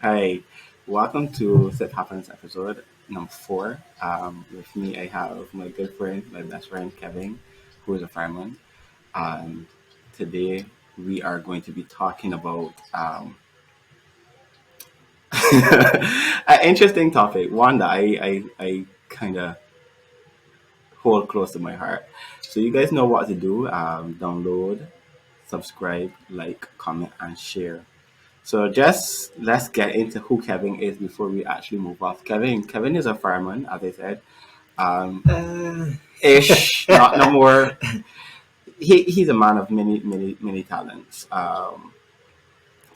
Hi, welcome to SipHappens episode number 4. With me, I have my good friend, my best friend Kevin, who is a fireman. And today we are going to be talking about an interesting topic, one that I kind of hold close to my heart. So, you guys know what to do. Download, subscribe, like, comment, and share. So just let's get into who Kevin is before we actually move off. Kevin is a fireman, as I said. Um, Uh, ish, not no more. He's a man of many talents.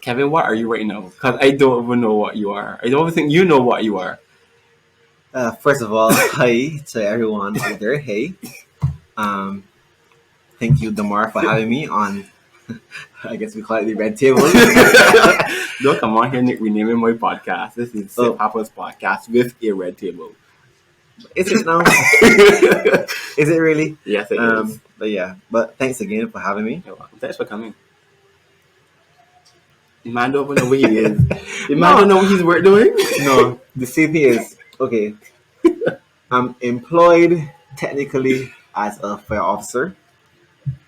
Kevin, what are you right now? Because I don't even know what you are. I don't even think you know what you are. First of all, hi to everyone out there. Hey, um, thank you, Damar, for having me on. I guess we call it the red table. Don't come on here renaming my podcast. This is Sip Oh, Papa's podcast with a red table. is it now? Is it really? Yes, it is. But yeah, but thanks again for having me. You're welcome. Thanks for coming. The man don't even know where he is. The man No, don't know what he's work doing. no. The thing is, okay, I'm employed technically as a fire officer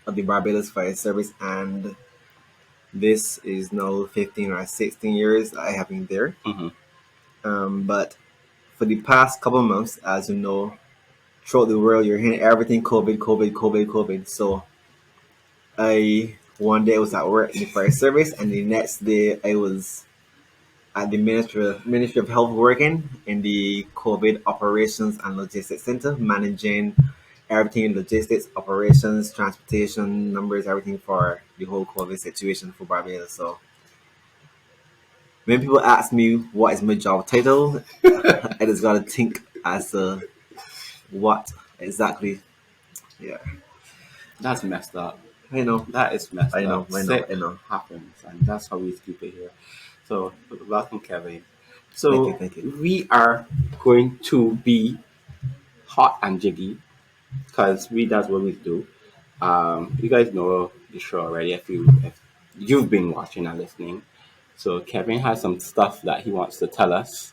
of the Barbados Fire Service, and this is now 15 or 16 years I have been there. Hmm. But for the past couple of months, as you know, throughout the world, you're hearing everything COVID, COVID, COVID, COVID. So I one day I was at work in the fire service, and the next day I was at the Ministry of Health working in the COVID Operations and Logistics Center, managing everything in logistics, operations, transportation, numbers, everything for the whole COVID situation for Barbados. So when people ask me what is my job title, I just gotta think as to what exactly. Yeah, That's messed up. I know, That is messed I know, up. I know, Shit I know. happens, and that's how we keep it here. So, welcome, Kevin. Thank you, So, thank you. we are going to be hot and jiggy because that's what we do. You guys know the show already if you've been watching and listening. So, Kevin has some stuff that he wants to tell us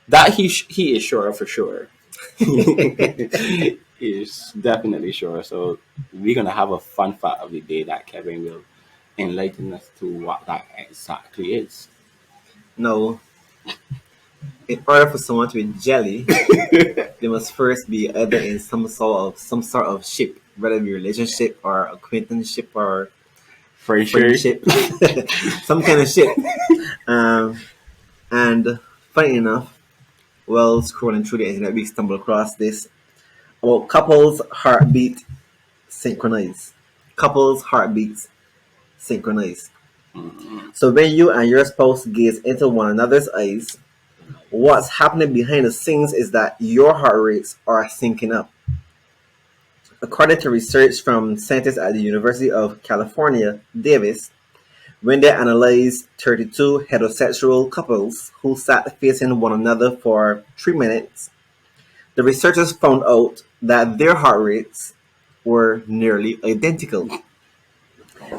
that he is sure for sure. He is definitely sure. So we're gonna have a fun fact of the day that Kevin will enlighten us to what that exactly is. No, in order for someone to be jelly, they must first be either in some sort of ship, whether it be relationship or acquaintanceship or For sure. friendship, some kind of ship. Um, and funny enough, while scrolling through the internet, we stumbled across this about couples' heartbeat synchronized. Couples' heartbeats synchronized. So when you and your spouse gaze into one another's eyes, what's happening behind the scenes is that your heart rates are syncing up. According to research from scientists at the University of California, Davis, when they analyzed 32 heterosexual couples who sat facing one another for 3 minutes, the researchers found out that their heart rates were nearly identical.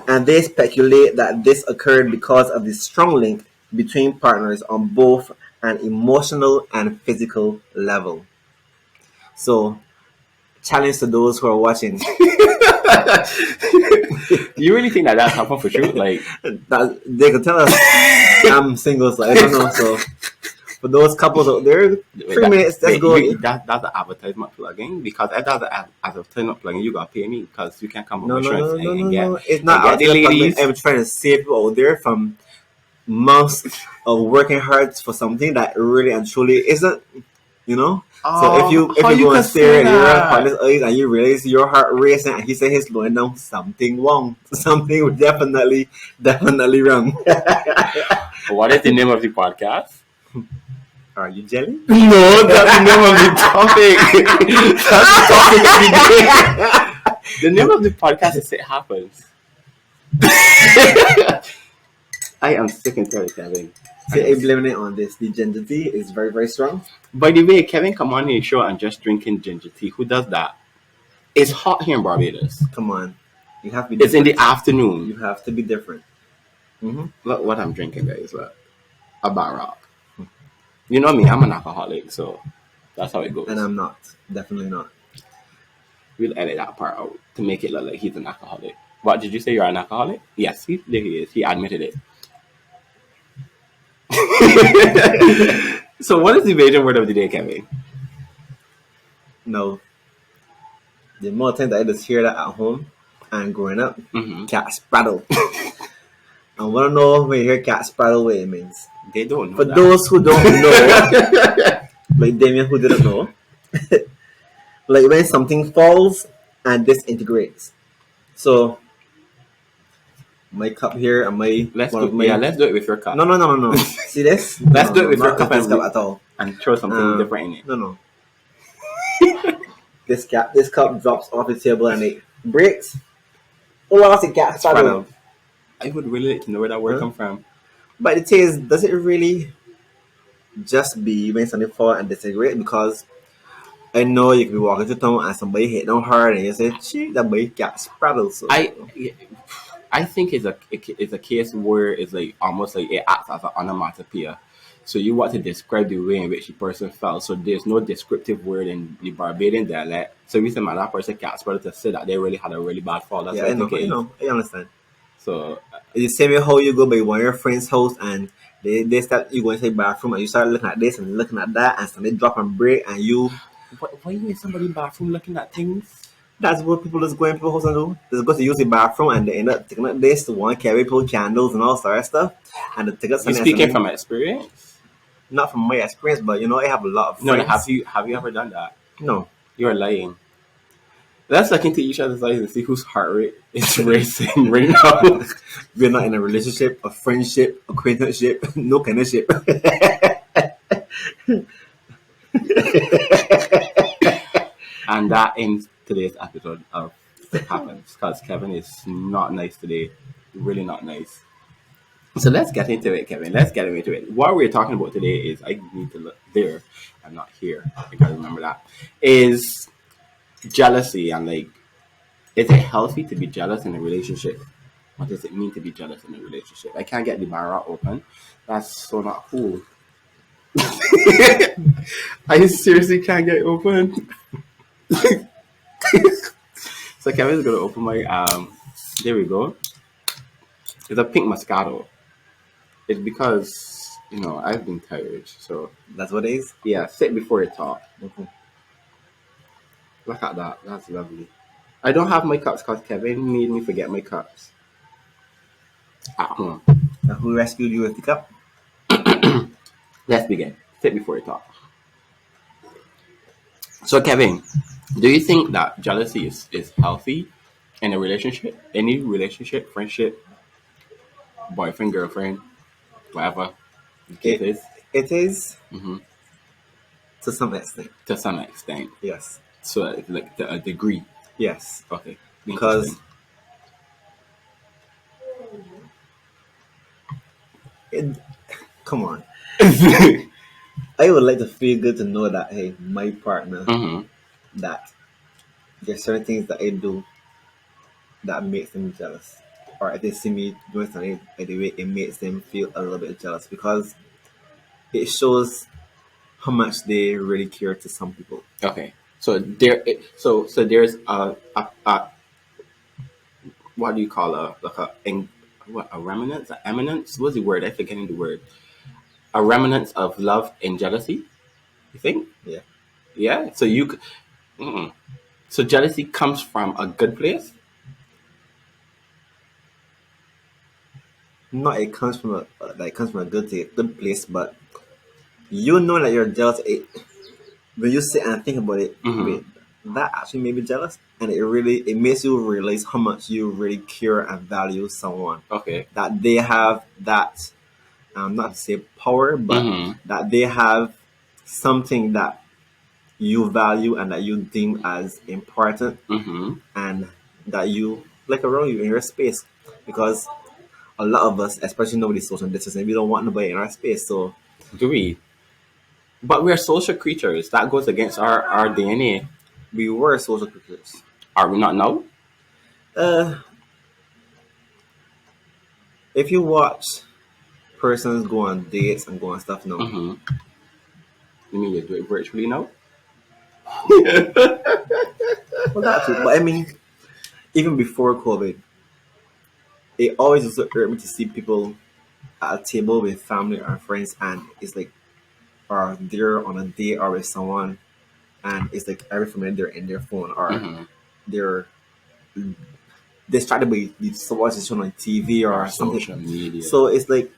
And they speculate that this occurred because of the strong link between partners on both an emotional and physical level. So, challenge to those who are watching. You really think that that's happened for sure? Like, That they could tell us I'm single, so I don't know. So for those couples out there, wait, 3 minutes, let's go. that's the advertisement plugging because if that's the advertisement plugging, you gotta pay me because you can't come up No, with no, insurance no, no, no, and no. get It's not get out the to the public. ladies. I'm trying to save people out there from months of working hard for something that really and truly isn't. You know. So if you How you go can and say stare in your that? partner's eyes and you realize your heart racing and he said he's slowing down, something wrong. Something definitely wrong. What is the name of the podcast? Are you jelly? No, that's the name of the topic. That's the topic of the day. The name of the podcast is It Happens. I am sick and tired of Kevin. See, I'm blaming it on this. The ginger tea is very, very strong. By the way, Kevin come on his show and just drinking ginger tea. Who does that? It's hot here in Barbados. Come on. You have to be It's in different. the afternoon. You have to be different. Look what I'm drinking, guys. Look. a bar rock. You know me, I'm an alcoholic, so that's how it And goes. I'm not. Definitely not. We'll edit that part out to make it look like he's an alcoholic. What did you say? You're an alcoholic? Yes, there he is. He admitted it. So, what is the Asian word of the day, Kevin? No. The more times I just hear that at home and growing up, Mm-hmm. cat spraddle. I want to know when you hear cat spraddle what it means. They don't know For that. those who don't know, like Damien who didn't know, like when something falls and disintegrates. So my cup here and my Let's one of do yeah. my Let's do it with your cup. no. See this? Let's No, do it no, with your not cup with this and cup at all. throw something different in it. No. This cup drops off the table and it breaks. Oh, I see cat That's part spraddle. of. I would really like to know where that word Huh? come from. But the thing is, does it really just be when something fall and disintegrate? Because I know you can be walking to town and somebody hit them hard and you say, "Gee, that boy got spraddled." So I think it's a case where it's like almost like it acts as an onomatopoeia. So you want to describe the way in which the person felt. So there's no descriptive word in the Barbadian dialect. So we say man, that person can't spell to say that they really had a really bad fall. That's yeah, what I think it is. I understand. So It's the same way how you go by one of your friend's house and they start you go into the bathroom and you start looking at this and looking at that and something drop and break and you why you in somebody's bathroom looking at things? that's what people just go in people's house and do. They just go to use the bathroom and they end up taking up this to one carry people candles and all sort of stuff. And they take up You something and speaking something from experience? not from my experience, but I have a lot of No, friends. have you ever done that? No. You're lying. Let's look into each other's eyes and see whose heart rate is racing right now. We're not in a relationship, a friendship, acquaintanceship, no kind of ship. And that ends today's episode of SipHappens because Kevin is not nice today. Really not nice. So let's get into it, Kevin. Let's get into it. What we're talking about today is I need to look there. I'm not here. I gotta remember that. Is jealousy and like, is it healthy to be jealous in a relationship? What does it mean to be jealous in a relationship? I can't get the bar open. That's so not cool. I seriously can't get it open. So Kevin's gonna open my there we go. It's a pink Moscato. It's because, I've been tired. So That's what it is. yeah, sit before you talk. Mhm. Look at that. That's lovely. I don't have my cups because Kevin made me forget my cups at home. And who rescued you with the cup? Let's begin. Sit before you talk. So Kevin, do you think that jealousy is healthy in a relationship? Any relationship, friendship, boyfriend, girlfriend, whatever the case It is? it is Hmm. to some extent. To some extent. Yes. So like to a degree. Yes. Okay. Because Interesting. it, come on. I would like to feel good to know that hey, my partner Hmm. that there's certain things that I do that makes them jealous. Or if they see me doing something by the way it makes them feel a little bit jealous because it shows how much they really care to some people. Okay. So so there's a what do you call a remnants, a eminence? What's the word? I forgetting the word. A remnants of love and jealousy. You think? Yeah. Yeah. So mm. So jealousy comes from a good place. Not it comes from a like it comes from a good place, but you know that you're jealous. When you sit and think about it, Hmm. wait, that actually made me jealous, and it makes you realize how much you really care and value someone. Okay. That they have that, not to say power, but Hmm. that they have something that you value and that you deem as important, Hmm. and that you like around you in your space, because a lot of us, especially nobody's social distancing, we don't want nobody in our space, so Do we? But we're social creatures. That goes against our DNA. we were social creatures. Are we not now? Uh, if you watch persons go on dates and go on stuff. No, Mm-hmm. You mean you do it virtually now? well that too. But I mean, even before COVID, it always used to hurt me to see people at a table with family or friends, and it's like, are they're on a date or with someone, and it's like every family they're in their phone or Mm-hmm. they're distracted by watching shown on TV Or or something. social media. So it's like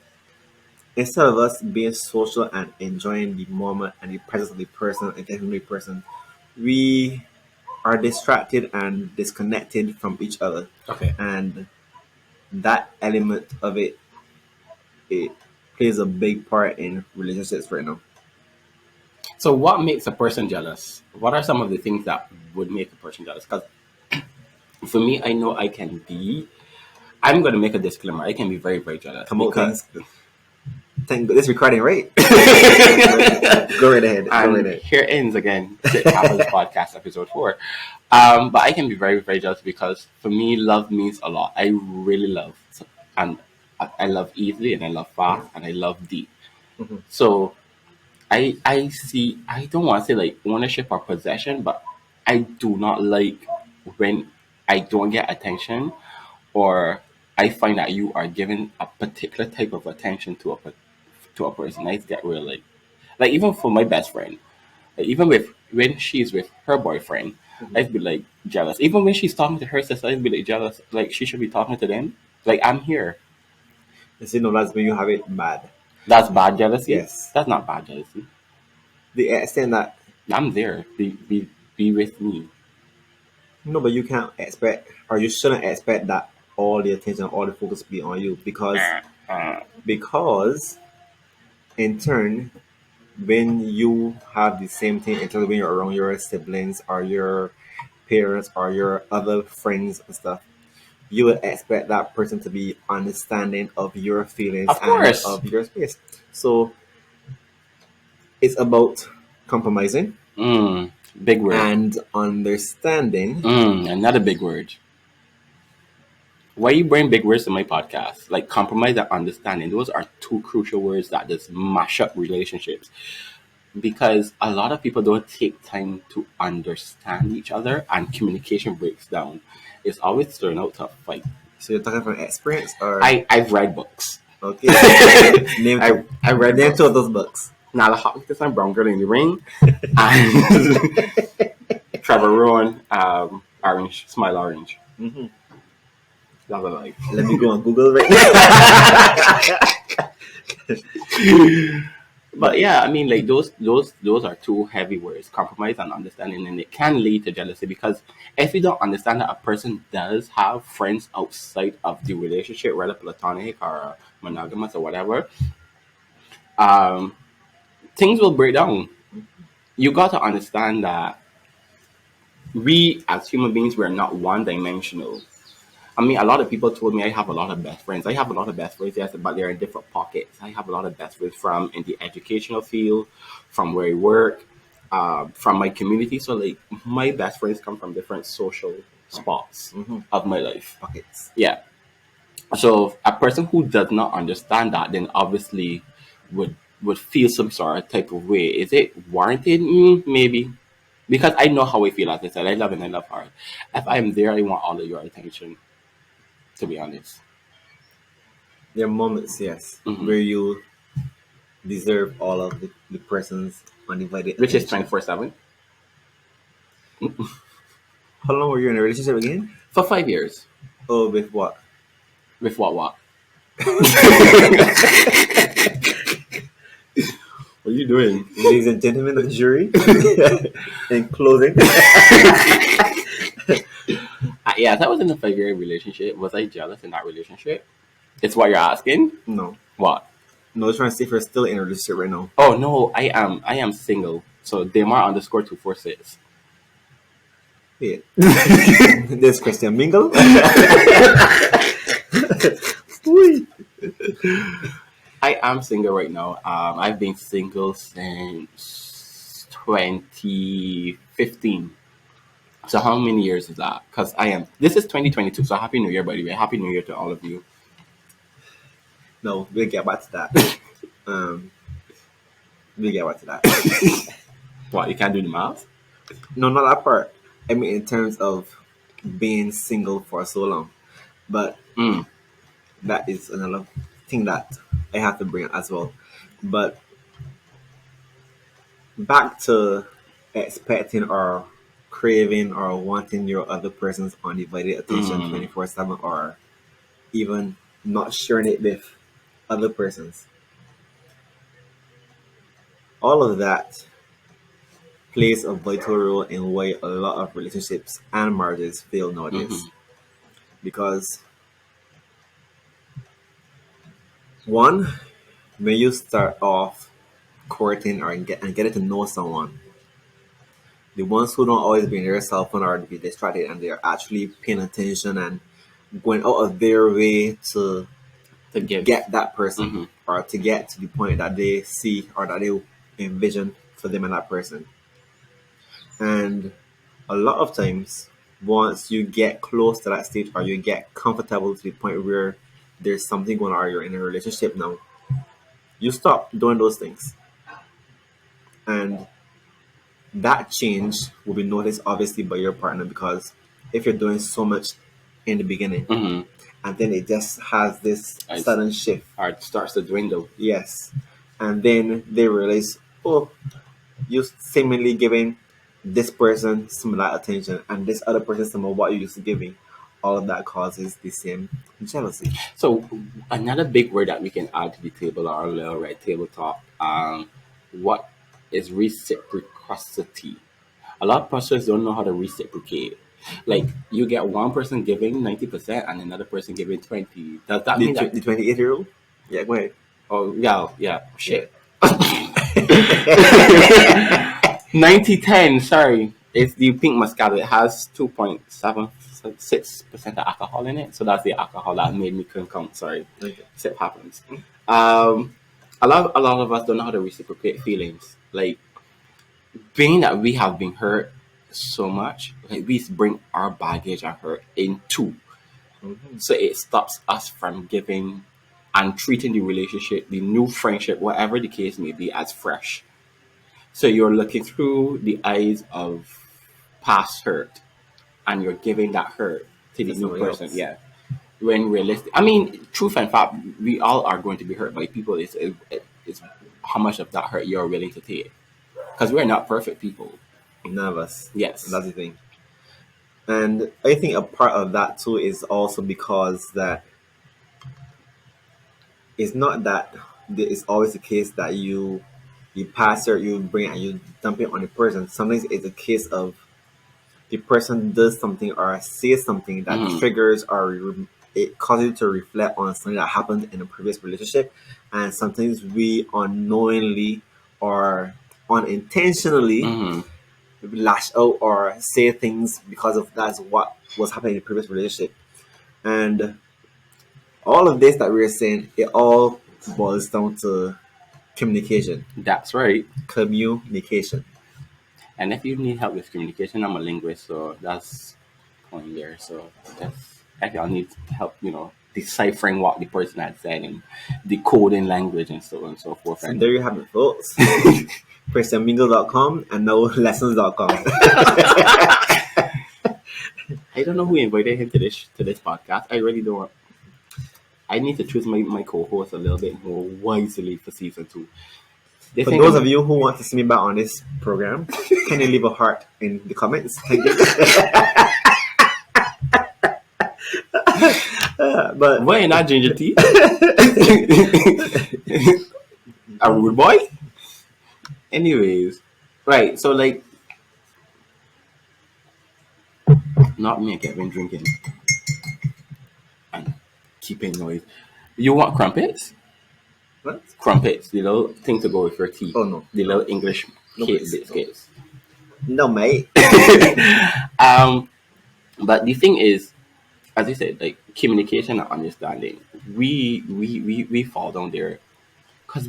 instead of us being social and enjoying the moment and the presence of the person and getting to know the person, we are distracted and disconnected from each other. Okay. And that element of it plays a big part in relationships right now. So, what makes a person jealous? What are some of the things that would make a person jealous? Because for me, I know I can be. I'm going to make a disclaimer. I can be very, very jealous Come out because. things. Thank this recording, right? Go right ahead. Go right And ahead. here ends again SipHappens podcast episode 4. But I can be very, very jealous because for me, love means a lot. I really love, and I love easily, and I love fast, and I love deep. Mhm. So I see. I don't want to say like ownership or possession, but I do not like when I don't get attention, or I find that you are giving a particular type of attention to to a person. I get really like even for my best friend, like, even with when she's with her boyfriend, Mhm. I'd be like jealous. Even when she's talking to her sister, I'd be like jealous. Like she should be talking to them. Like I'm here. You see, no, that's when you have it bad. That's bad jealousy. Yes. That's not bad jealousy. The extent that I'm there. Be with me. no, but you can't expect or you shouldn't expect that all the attention, all the focus be on you because in turn, when you have the same thing in terms of when you're around your siblings or your parents or your other friends and stuff, you would expect that person to be understanding of your feelings Of and course. of your space. So it's about compromising Big word. and understanding. Another big word. Why you bring big words to my podcast? Like compromise and understanding. Those are two crucial words that just mash up relationships. Because a lot of people don't take time to understand each other and communication breaks down. It's always turned out to a fight. So you're talking from experience or I've read books. okay. name I read name books. two of those books. Now the Hawkins and Brown Girl in the Ring and Trevor Rowan, Orange, Smile Orange. Hmm. That's what I like. Let me go on Google right now. But yeah, I mean, like those are two heavy words: compromise and understanding, and it can lead to jealousy because if you don't understand that a person does have friends outside of the relationship, whether platonic or monogamous or whatever, um, things will break down. You got to understand that we as human beings we're not one dimensional. I mean, a lot of people told me I have a lot of best friends. I have a lot of best friends, yes, but they're in different pockets. I have a lot of best friends from in the educational field, from where I work, from my community. So, like, my best friends come from different social spots Hmm. of my life. Pockets. Yeah. So, a person who does not understand that, then obviously would feel some sort of type of way. Is it warranted? Maybe. Because I know how I feel, as I said. I love and I love hard. If I'm there, I want all of your attention, to be honest. There are moments, yes, Hmm. where you deserve all of the person's undivided Which is attention. 24/7 How long were you in a relationship again? for 5 years. Oh, with what? With what? What are you doing? Ladies and gentlemen of the jury, in closing, Yes, I was in a 5 year relationship. Was I jealous in that relationship? It's what you're asking. no. What? No, trying to see if you're still in a relationship right now. Oh no, I am. I am single. So Demar underscore 246. Wait. There's Christian Mingle. Whee. I am single right now. I've been single since 2015. So how many years is that? Because I am. This is 2022. So happy New Year, by the way. Happy New Year to all of you. No, we'll get back to that. Um, we'll get back to that. What, you can't do the math? No, not that part. I mean, in terms of being single for so long, but Mm. that is another thing that I have to bring up as well. But back to expecting or craving or wanting your other person's undivided attention Mm. 24/7, or even not sharing it with other persons. All of that plays a vital role in why a lot of relationships and marriages fail Mm-hmm. nowadays. Because one, when you start off courting and getting to know someone, the ones who don't always be in their cell phone or be distracted and they're actually paying attention and going out of their way to To give. get that person Mm-hmm. or to get to the point that they see or that they envision for them and that person. And a lot of times, once you get close to that stage or you get comfortable to the point where there's something going on or you're in a relationship now, you stop doing those things. And that change will be noticed obviously by your partner, because if you're doing so much in the beginning Mm-hmm. and then it just has this It's sudden shift, art starts to dwindle. yes, and then they realize, oh, you seemingly giving this person some of that attention and this other person some of what you used to giving, all of that causes the same jealousy. So another big word that we can add to the table, our little red table talk. What is reciprocity? A lot of persons don't know how to reciprocate. Like you get one person giving 90% and another person giving 20. Does that mean that? The 28-year-old, yeah, go ahead. Oh yeah, yeah. Yeah. Shit. 90-10. Sorry, it's the pink Moscato. It has 2.76% of alcohol in it, so that's the alcohol that made me couldn't count. Sorry, Okay. SipHappens. Um, a lot of us don't know how to reciprocate feelings. Like being that we have been hurt so much, like we bring our baggage and hurt into, Mhm. so it stops us from giving and treating the relationship, the new friendship, whatever the case may be, as fresh. So you're looking through the eyes of past hurt and you're giving that hurt to the To new somebody person. else. Yeah. When realistic, I mean, truth and fact, we all are going to be hurt by people. It's how much of that hurt you're willing to take. Because we're not perfect people. None of us. And Yes. that's the thing. And I think a part of that too is also because that it's not that it's always the case that you pass or you bring and you dump it on the person. Sometimes it's a case of the person does something or says something that Hmm. triggers or it causes you to reflect on something that happened in a previous relationship, and sometimes we unknowingly or unintentionally Hmm. lash out or say things because of that's what was happening in the previous relationship. And all of this that we're saying, it all boils down to communication. That's right. Communication. And if you need help with communication, I'm a linguist, so that's point there. So that's if y'all need help, deciphering what the person had said and decoding language and so on and so forth. So And there you have it, folks. PrestonMingle.com and now lessons.com. I don't know who invited him to this podcast. I really don't. I need to choose my co-host a little bit more wisely for season 2. They For think those of I'm you who want to see me back on this program, can you leave a heart in the comments? Thank you. But why not ginger tea? A rude boy. Anyways, right. So like, not me and Kevin drinking and keeping noise. You want crumpets? what? Crumpets, the little thing to go with your tea. Oh no, The no, little English no, cake please, no, biscuits. no, mate. um, but the thing is, as you said, like communication and understanding, we fall down there because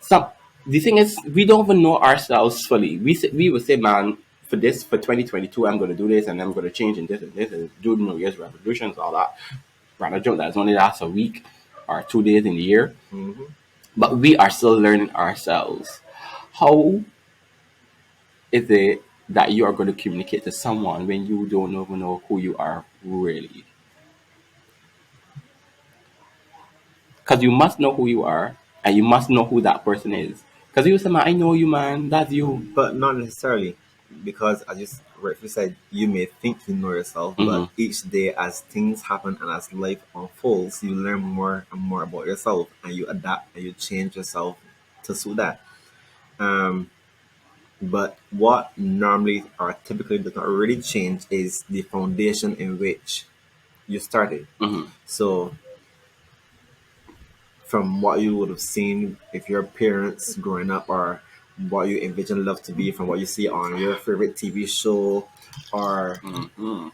some. The thing is, we don't even know ourselves fully. We would say, man, for 2022, I'm going to do this and I'm going to change and this and do New Year's resolutions, all that. Run a joke that's only lasts a week or 2 days in the year, Mm-hmm. but we are still learning ourselves. How is it that you are going to communicate to someone when you don't even know who you are really? Because you must know who you are, and you must know who that person is. Because you say, man, I know you, man. That's you. But not necessarily, because as you rightfully said, you may think you know yourself, Hmm. but each day as things happen and as life unfolds, you learn more and more about yourself, and you adapt and you change yourself to suit that. Um, but what normally or typically does not really change is the foundation in which you started. Hmm. So from what you would have seen if your parents growing up, or what you envision love to be from what you see on your favorite TV show, or Hmm.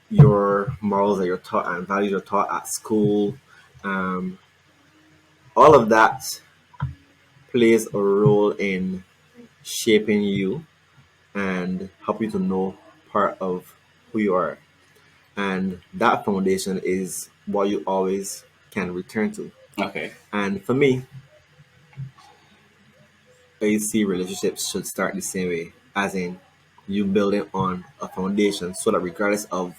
your morals that you're taught and values you're taught at school. um, all of that plays a role in shaping you and help you to know part of who you are, and that foundation is what you always can return to. Okay. And for me, I see relationships should start the same way, as in you building on a foundation, so that regardless of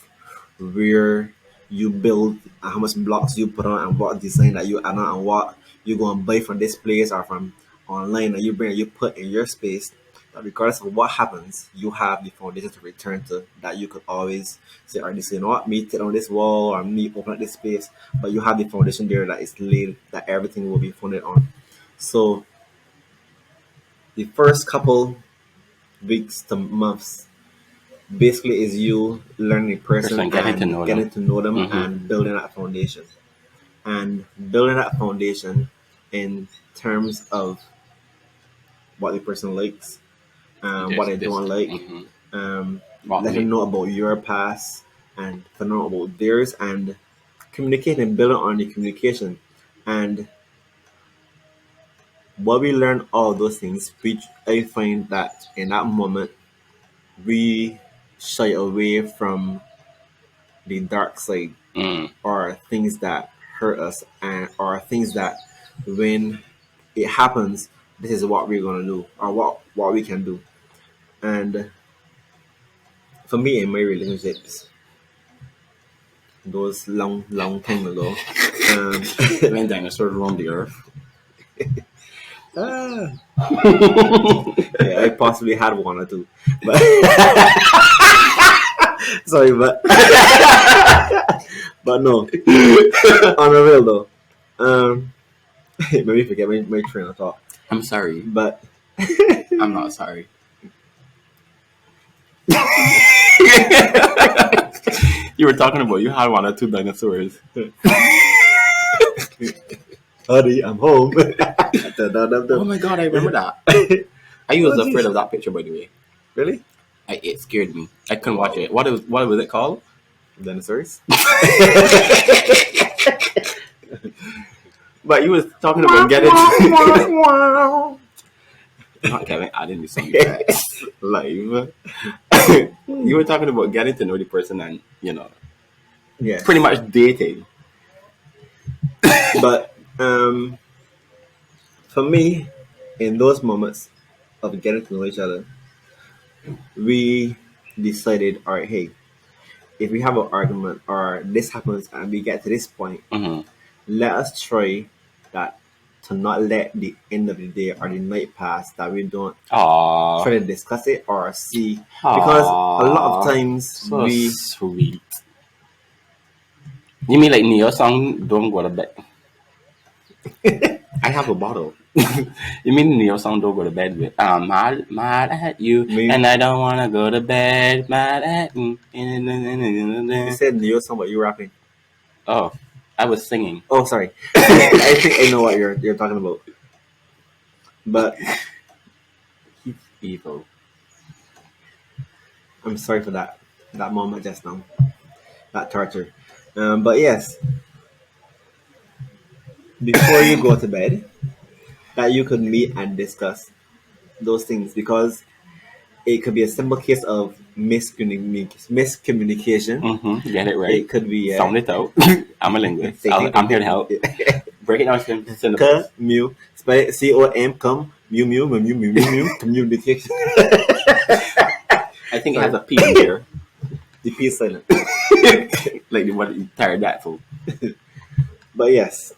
where you build and how much blocks you put on and what design that you add on and what you go and buy from this place or from online that you bring and you put in your space, that regardless of what happens, you have the foundation to return to, that you could always say, all right, this, you know what, me sit on this wall or me open up this space, but you have the foundation there that is laid, that everything will be founded on. So the first couple weeks to months basically is you learning a person Person getting to and know them. getting to know them Hmm. and building that foundation. And building that foundation in terms of what the person likes, what they This. don't like, Hmm. What let them me? know about your past and to know about theirs, and communicating and building on the communication. And while we learn all those things, I find that in that moment we shy away from the dark side, Mm. or things that hurt us, and or things that when it happens, this is what we're gonna do, or what we can do. And for me in my relationships, those long time ago, um, When dinosaurs roamed the earth. ah, yeah, I possibly had one or two, but sorry, but no, on a real though, maybe forget my train of thought, I'm sorry. but I'm not sorry. You were talking about you had one or two dinosaurs. honey, I'm home. Oh my god, I remember that. I was Oh, afraid geez. of that picture, by the way. Really? It scared me. I couldn't watch Wow. it. What was it called? Dinosaurs? But you was talking about getting not Kevin adding the sound effects live. You were talking about getting to know the person and pretty Yes. much dating. But for me, in those moments of getting to know each other, we decided, all right, hey, if we have an argument or this happens and we get to this point, Hmm. let us try that, to not let the end of the day or the night pass that we don't Aww. try to discuss it or see, because a lot of Aww. times So we sweet. You mean like Neo song Don't Go to Bed? I have a bottle. You mean Neo song Don't Go to Bed with mad at you we and I don't wanna go to bed mad at you. you said Neo song, but you rapping. Oh, I was singing. Oh, sorry. I think I know what you're talking about. But He's evil. I'm sorry for that moment just now, that torture. But yes, before you go to bed, that you could meet and discuss those things, because it could be a simple case of miscommunication. Mm-hmm. Get it right. It could be Sound it out. I'm a linguist. thank I'm you. here to help. Break it down in syllables. Commu. Spell it C-O-M. Come. Mu. Communication. I think it has Sorry. a P in there. The P is silent. Like the one pterodactyl. But yes,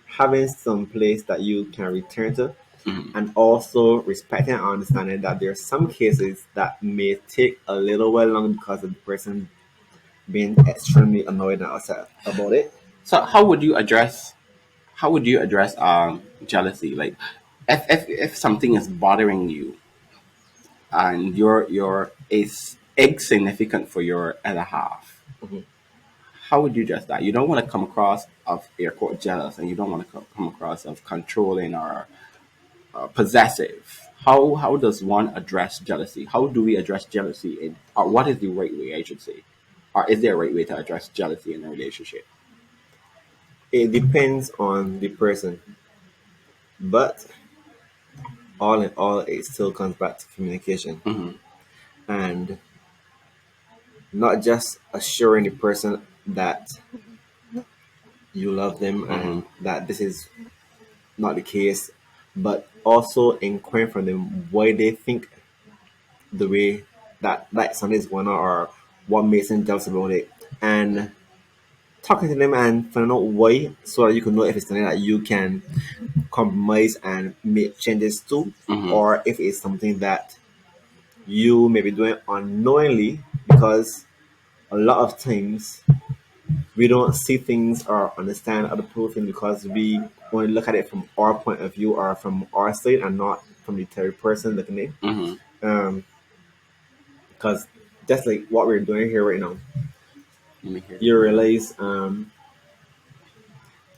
having some place that you can return to, Mhm. and also respecting and understanding that there are some cases that may take a little while long because of the person being extremely annoyed and upset about it. So how would you address jealousy? Like if something is bothering you and your is insignificant for your other half, Mhm. how would you address that? You don't want to come across of air quote jealous, and you don't want to come across of controlling or possessive. How does one address jealousy? How do we address jealousy? Or what is the right way? I should say, or is there a right way to address jealousy in a relationship? It depends on the person, but all in all, it still comes back to communication Hmm. and not just assuring the person that you love them Hmm. and that this is not the case, but also inquiring from them why they think the way that something is going on or what makes them jealous about it, and talking to them and finding out why so that you can know if it's something that you can compromise and make changes to, Hmm. or if it's something that you may be doing unknowingly because a lot of times we don't see things or understand other people's things because we only look at it from our point of view or from our side and not from the third person looking in. Hmm. Because just like what we're doing here right now, Let me hear. you realize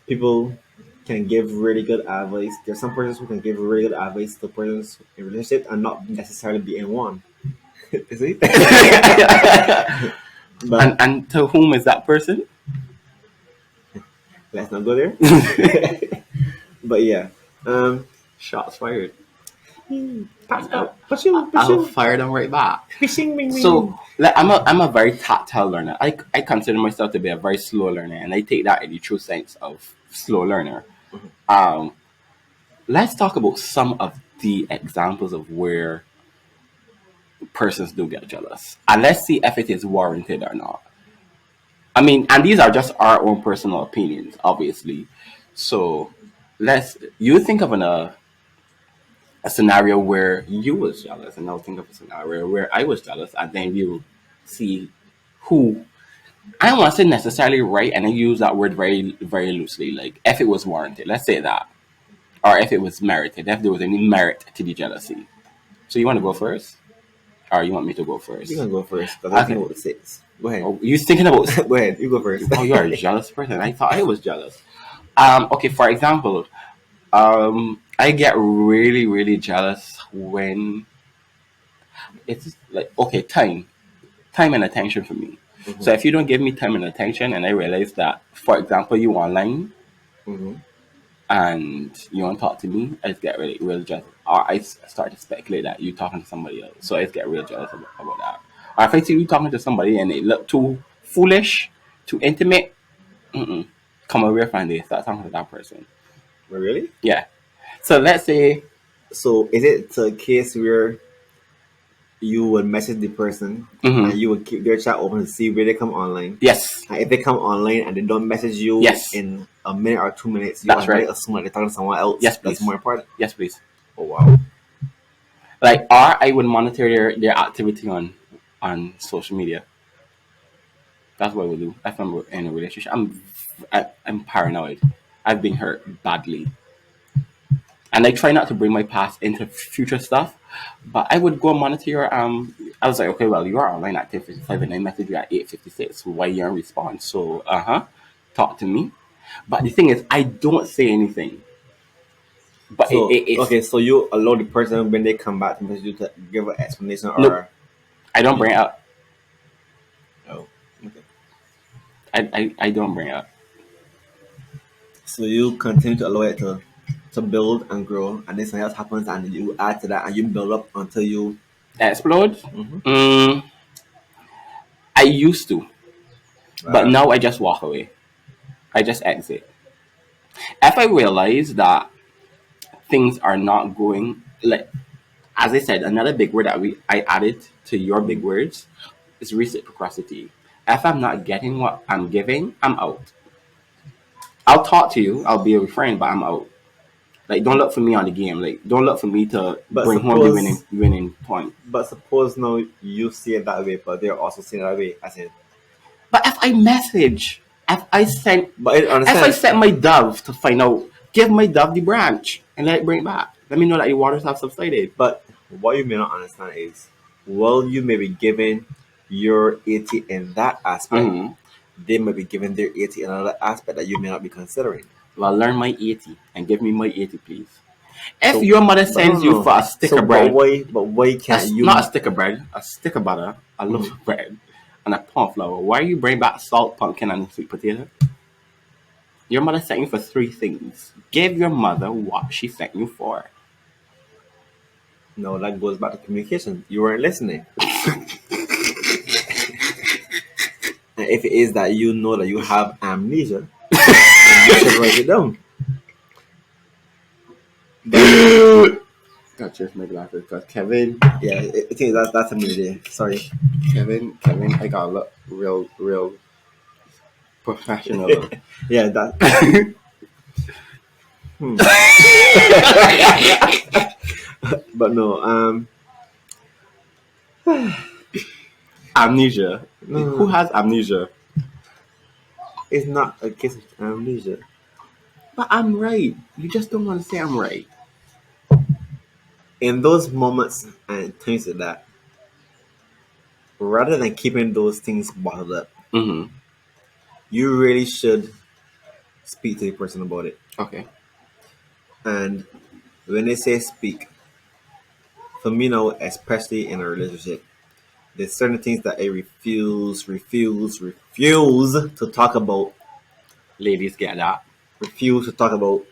people can give really good advice. There's some persons who can give really good advice to persons in relationship and not necessarily be in one. You see? But And to whom is that person? let's not go there. But yeah, um, Shots fired. pass I, up, pushing, I'll pushing, fire them right back. fishing, ming, So ming. like, I'm a very tactile learner. I consider myself to be a very slow learner, and I take that in the true sense of slow learner. Um, let's talk about some of the examples of where persons do get jealous, and let's see if it is warranted or not. I mean, and these are just our own personal opinions, obviously. So let's you think of a scenario where you was jealous, and I'll think of a scenario where I was jealous, and then we'll see who. I don't want to say necessarily right, and I use that word very loosely. Like if it was warranted, let's say that, or if it was merited, if there was any merit to the jealousy. So you want to go first, or you want me to go You first? can go first because I think Okay. about the six. Go ahead. Oh, you thinking about? Go ahead. You go first. Oh, you're a jealous person. I thought I was jealous. Okay. For example, I get really jealous when it's like okay, time and attention for me. So Hmm. if you don't give me time and attention, and I realize that, for example, you online Hmm. and you want to talk to me, I just get real jealous. Or start to speculate that you talking to somebody else. So I just get real jealous about that. Or if I see you talking to somebody and it look too foolish, too intimate, mm-mm. Come away from this. Start talking to that person. Really? Yeah. So let's say So is it a case where you would message the person and mm-hmm. you would keep their chat open to see where they come online? Yes. And if they come online and they don't message you Yes. in a minute or 2 minutes, you That's automatically right. assume that they're talking to someone else Yes, that's please. more important. Yes, please. Oh wow. Like, or I would monitor their activity on social media. That's what I would do if I'm in a relationship. I'm paranoid. I've been hurt badly, and I try not to bring my past into future stuff. But I would go monitor your. I was like, okay, well, you are online at 10:55, and I message you at 8:56. Why you don't respond? So, talk to me. But the thing is, I don't say anything. But So it's okay, so you allow the person when they come back to message you to give an explanation nope. or I don't you, bring it up. oh okay. I don't bring it up. So you continue to allow it to build and grow and then something else happens and you add to that and you build up until you Explode. mm-hmm. Mm, I used to, but Wow. now I just walk away. I just exit. If I realize that things are not going like, as I said, another big word that I added to your big Mm. words is reciprocity. If I'm not getting what I'm giving, I'm out. I'll talk to you, I'll be a friend, but I'm out. Like, don't look for me on the game. Like, don't look for me to But bring home the winning suppose, winning point. but suppose now you see it that way, but they're also seeing it that way. As in, But if I message, but I if I understand. sent my dove to find out, give my dove the branch and let it bring it back. Let me know that the waters have subsided. But what you may not understand is, while you may be giving your 80 in that aspect, Mm-hmm. they may be giving their 80 in another aspect that you may not be considering. Well, learn my 80 and give me my 80, please. If So, your mother but no, sends you no. for a stick So, of bread, but why can't not a you? stick of bread, a stick of butter, a loaf Mhm. of bread, and a pound of flour, why you bring back salt, pumpkin, and sweet potato? Your mother sent you for three things. Give your mother what she sent you for. No, that goes back to communication. You weren't listening. And if it is that you know that you have amnesia, then you should write it down. But Got just my glasses because Kevin, yeah, I think that's a media. Sorry. Kevin, I gotta look real professional. Yeah, that. Hmm. But no, Amnesia. Who no, has amnesia? it's not a case of amnesia. But I'm right. You just don't want to say I'm right. In those moments and things like that, rather than keeping those things bottled up, Mm-hmm. you really should speak to the person about it. Okay. And when they say speak, for me now, especially in a relationship, there's certain things that I refuse to talk about, Ladies get that. refuse to talk about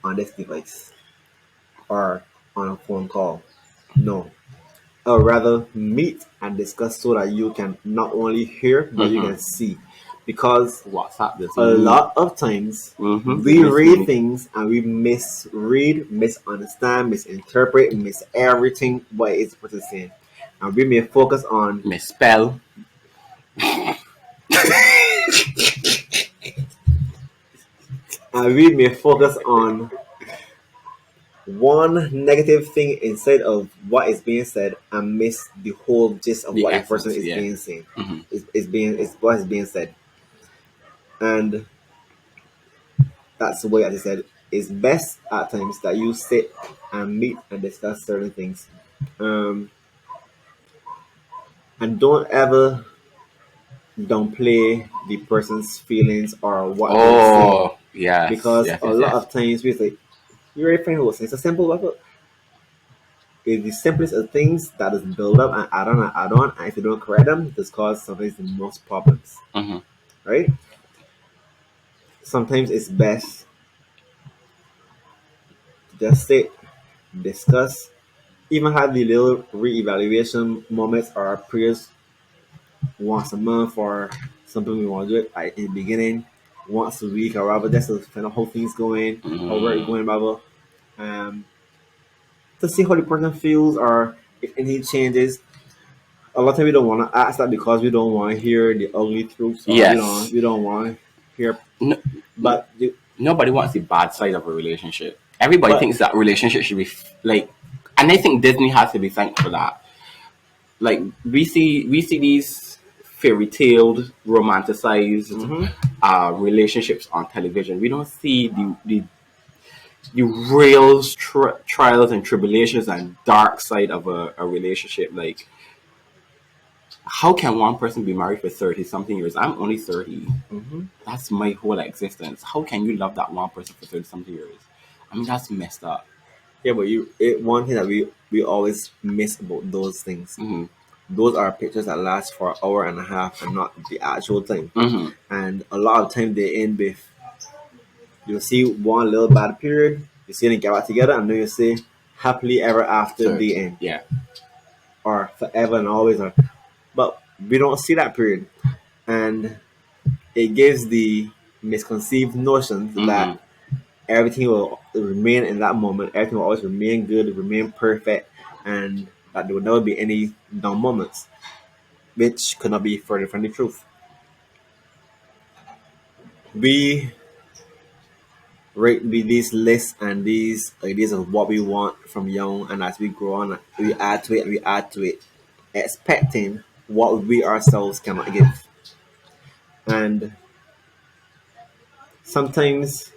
on this device or on a phone call. No, or rather meet and discuss so that you can not only hear but you Mm-hmm. can see, because WhatsApp this a me. lot of times Mm-hmm. You we miss read me. things and we misread, misunderstand, misinterpret, miss everything what it's supposed to say, and we may focus on Misspell. and we may focus on one negative thing inside of what is being said and miss the whole gist of The what the person essence, is yeah. being said, Mm-hmm. is what is being said. And that's the way, as I said, it's best at times that you sit and meet and discuss certain things. Um, and don't ever downplay the person's feelings or what they're saying. Oh, yes, Because yes, a yes, lot yes. of times we say, you're a friend who it's a simple level. It's the simplest of things that is build up and add on and add on. And if you don't correct them, this causes sometimes the most problems. Mm-hmm. Right? Sometimes it's best to just sit, discuss, even have the little reevaluation moments or prayers once a month, or something we want to do it like in the beginning, once a week, or rather just to find out how things going, how work Mm. going, blah. To see how the person feels or if anything changes. A lot of time we don't want to ask that because we don't want to hear the ugly truths, or Yes. we don't want to hear. No, no, But the, nobody wants the bad side of a relationship. Everybody but thinks that relationship should be like, and I think Disney has to be thankful for that. Like, we see these fairy tale romanticized mhm. relationships on television. We don't see the real trials and tribulations and dark side of a relationship. Like, how can one person be married for 30 something years? I'm only 30. Mhm. That's my whole existence. How can you love that one person for 30 something years? I mean, that's messed up. Yeah, but one thing that we always miss about those things. Hmm. Those are pictures that last for an hour and a half and not the actual time. Hmm. And a lot of time they end with, you'll see one little bad period, you see them get back together, and then you see happily ever after So, the end, yeah. or forever and always. Or, but we don't see that period, and it gives the misconceived notions Hmm. that everything will remain in that moment. Everything will always remain good, remain perfect, and that there will never be any down moments, which could not be further from the truth. We rate with these lists and these ideas of what we want from young, and as we grow on, we add to it and we add to it, expecting what we ourselves cannot give. And sometimes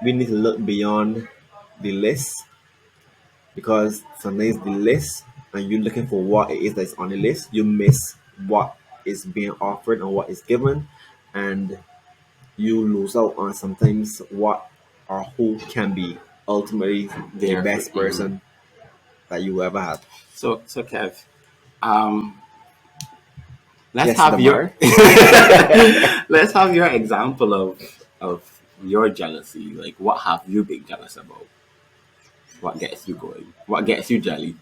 we need to look beyond the list because sometimes the list and you looking for what it is that's on the list, you miss what is being offered and what is given, and you lose out on sometimes what or who can be ultimately the There. best person that you ever had. So Kev, um, let's Yes, the have your bar. let's have your example of your jealousy. Like, what have you been jealous about? What gets you going? What gets you jelly?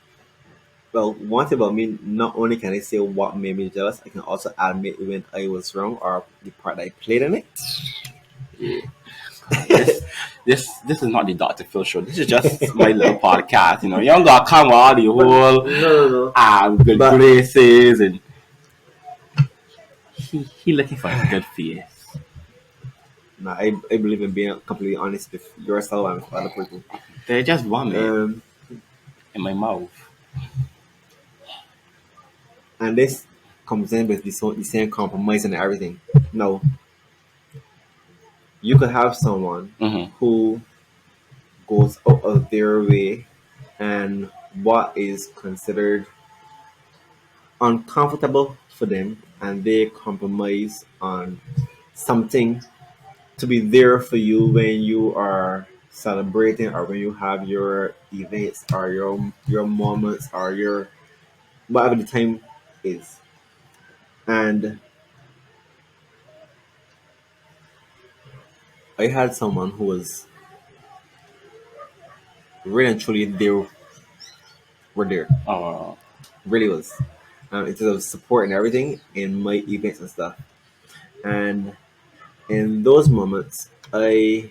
Well, one thing about me, not only can I say what made me jealous, I can also admit when I was wrong or the part that I played in it. Yeah. This is not the Dr. Phil show. This is just my little podcast. You don't gotta come all the But whole no, no, no. good But graces, and he looking for a good face. no, I believe in being completely honest with yourself and with other people. They just vomit Um, in my mouth. and this comes in with the same compromise and everything. No, you could have someone Mm-hmm. who goes out of their way and what is considered uncomfortable for them, and they compromise on something to be there for you when you are celebrating or when you have your events or your moments or your whatever the time is. And I had someone who was really and truly there were there. Oh, Really was. In terms of support and everything in my events and stuff. And in those moments I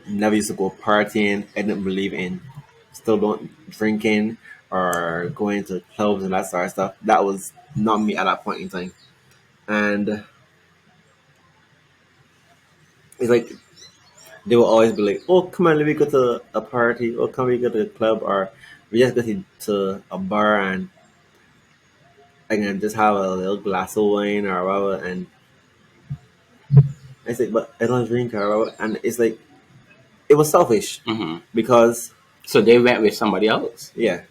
never used to go partying. I didn't believe in still don't drinking or going to clubs and that sort of stuff. That was not me at that point in time. And it's like they will always be like, "Oh, come on, let me go to a party. Oh, come we go to a club, or we just go to a bar and I can just have a little glass of wine or whatever." And I said, "But I don't drink or whatever." And it's like it was selfish mm-hmm. because So they went with somebody else. yeah,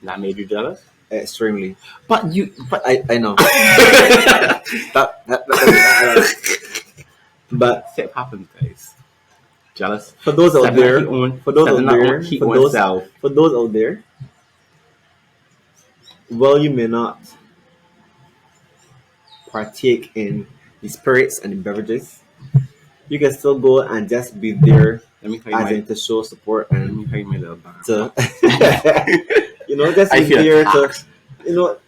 That made you jealous. extremely. But I know but Sip happens, guys. Jealous. for those out Stepping on his there, own, for those out stepping on there, his own self. for those out there, while you may not partake in the spirits and the beverages, you can still go and just be there Let me tell you as my in to show support let and me tell you my little bar. to just I be feel there to attacked. you know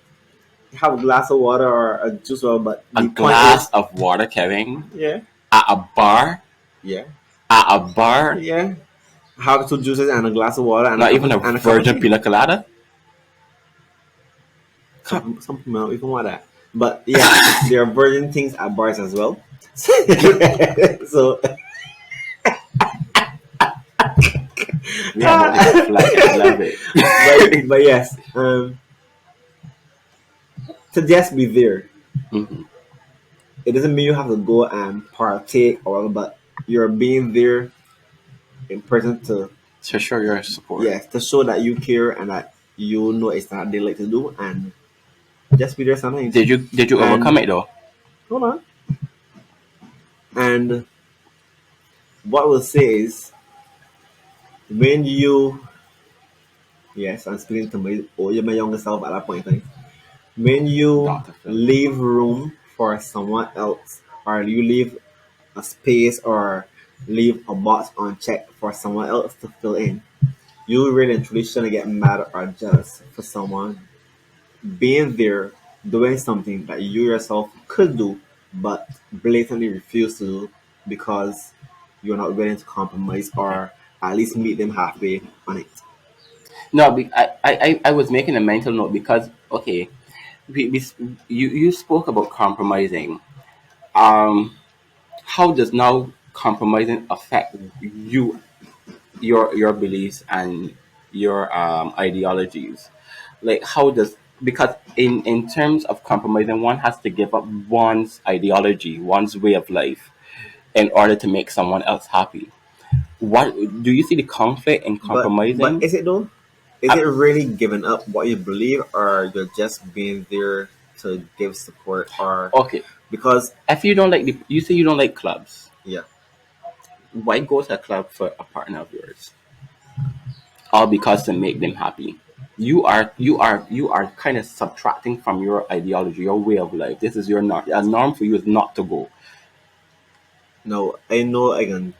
have a glass of water or a juice or but A the point glass is of water, Kevin, yeah, at a bar, yeah, at a bar, yeah. Have two juices and a glass of water and not even a and a cup of virgin tea. pina colada. Some people don't even want that. But yeah, there are virgin things at bars as well. So We have about to flag. I love it. but yes, to just be there. Mhm. It doesn't mean you have to go and partake or whatever, but you're being there in person to To show your support. yes, to show that you care and that you know it's not they like to do and just be there sometimes. Did you overcome And it though? hold on. And what we'll say is when you yes, I'm speaking to my younger self at that point in time. When you Dr. Phil. leave room for someone else or you leave a space or leave a box unchecked for someone else to fill in, you really and truly shouldn't get mad or jealous for someone being there doing something that you yourself could do but blatantly refuse to do because you're not willing to compromise Okay. or at least meet them halfway on it. No, I was making a mental note because okay, you spoke about compromising. Um, how does now compromising affect your beliefs and your ideologies? Like how does, because in terms of compromising, one has to give up one's ideology, one's way of life, in order to make someone else happy. What do you see the conflict in But compromising? is it though? Is it Uh, really giving up what you believe, or you're just being there to give support, or okay, because if you don't like you say you don't like clubs, yeah, why go to a club for a partner of yours? All because to make them happy. You are kind of subtracting from your ideology, your way of life. This is your norm. A norm for you is not to go, no, I know I can.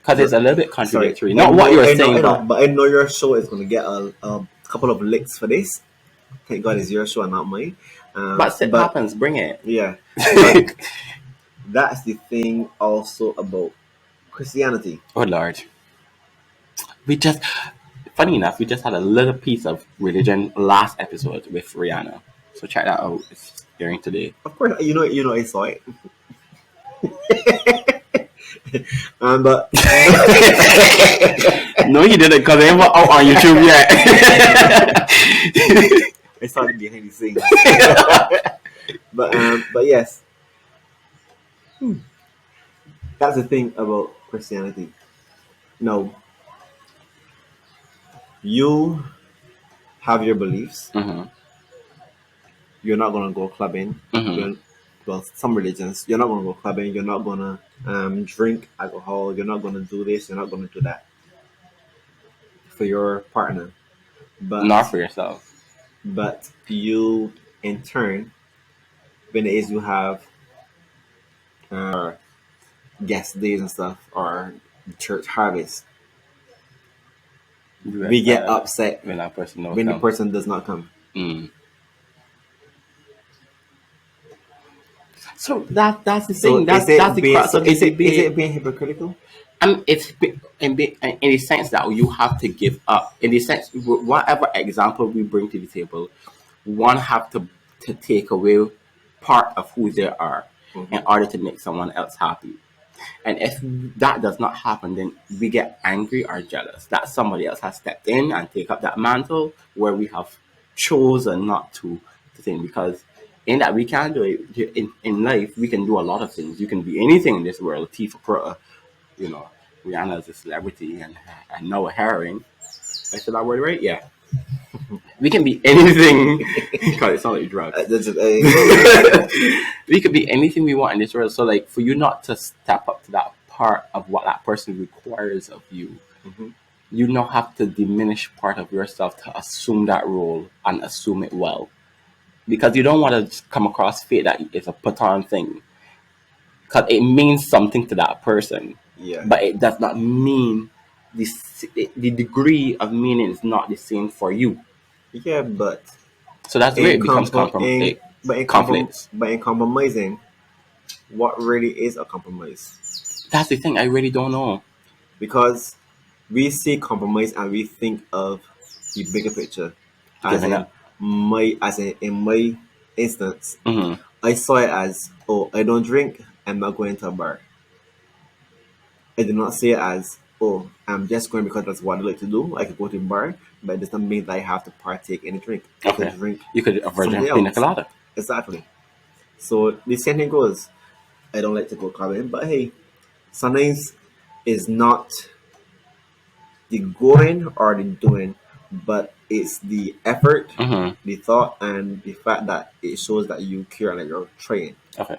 because it's a little bit Sorry, contradictory. Not what you're saying, I know, but but I know your show is gonna get a couple of licks for this. Thank God it's your show and not mine. sip But happens. Bring it. yeah, but that's the thing also about Christianity. Oh Lord, we just funny enough, we just had a little piece of religion last episode with Rihanna. So check that out. It's airing today. Of course, you know, I saw it. But No, you didn't, because they were out on YouTube yet. I saw it behind the scenes. But yes, that's the thing about Christianity. No, you have your beliefs. Hmm. You're not gonna go clubbing. Hmm. You're, well, some religions, you're not gonna go clubbing. You're not gonna drink alcohol. You're not gonna do this. You're not gonna do that for your partner. Not But for yourself. you, in turn, when it is you have guest days and stuff or church harvest, You we get get upset when that person knows when the them. person does not come. Mm. So that's the thing. So That's the crux of the is debate. it being hypocritical? In the sense that you have to give up. In the sense, whatever example we bring to the table, one have to take away part of who they are in Hmm. order to make someone else happy. And if that does not happen, then we get angry or jealous that somebody else has stepped in and take up that mantle where we have chosen not to think. Because in that we can do it in life, we can do a lot of things. You can be anything in this world. Thief, crook, you know, Rihanna is a celebrity and Noah Herring. I said that word right? Yeah. We can be anything. God, it sounds like drugs. We could be anything we want in this world. So, like, for you not to step up to that part of what that person requires of you, Mhm. you not have to diminish part of yourself to assume that role and assume it well. Because you don't want to come across fate that it's a put on thing. Because it means something to that person, Yeah, but it does not mean the degree of meaning is not the same for you. yeah, but So that's where in it becomes conflicts. compromising, what really is a compromise? That's the thing. I really don't know. Because we see compromise and we think of the bigger picture, as Giving in up. in my instance, Hmm. I saw it as, oh, I don't drink, I'm not going to a bar. I did not see it as, oh, I'm just going because that's what I like to do. I could go to a bar, but it doesn't mean that I have to partake in a drink. I could Okay. drink You could a virgin something pina else. colada. Exactly. So the same thing goes. I don't like to go clubbing, but hey, sometimes it's not the going or the doing, but it's the effort, Hmm. the thought, and the fact that it shows that you care and that you're trying. Okay.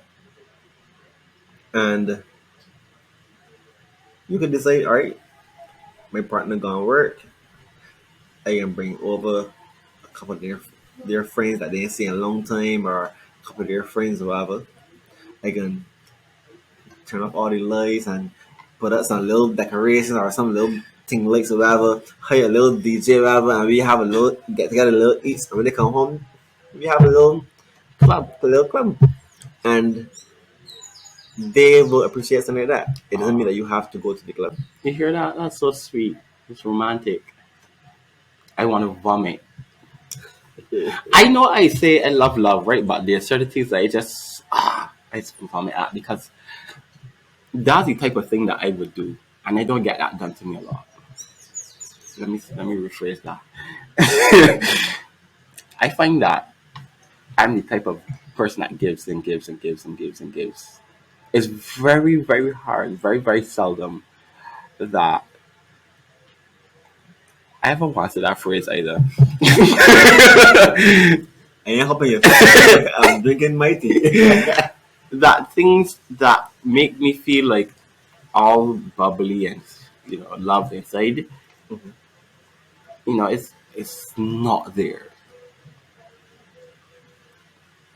And you can decide, all right, my partner gonna work. I can bring over a couple of their friends that they ain't seen in a long time, or a couple of their friends, or whatever. I can turn off all the lights and put up some little decorations or some little thing like so whatever, hire a little DJ whatever, and we have a little get together, a little eats, and when they come home, we have a little club. and they will appreciate something like that. It doesn't mean Oh, that you have to go to the club. you hear that? That's so sweet. It's romantic. I want to vomit. I know I say I love love, right? But there are certain things that I just vomit at because that's the type of thing that I would do, and I don't get that done to me a lot. Let me rephrase that. I find that I'm the type of person that gives and gives and gives and gives and gives. It's very very hard, very very seldom that I ever wanted that phrase either. I ain't helping you. I'm drinking my tea. That things that make me feel like all bubbly and love inside, Mhm. it's not there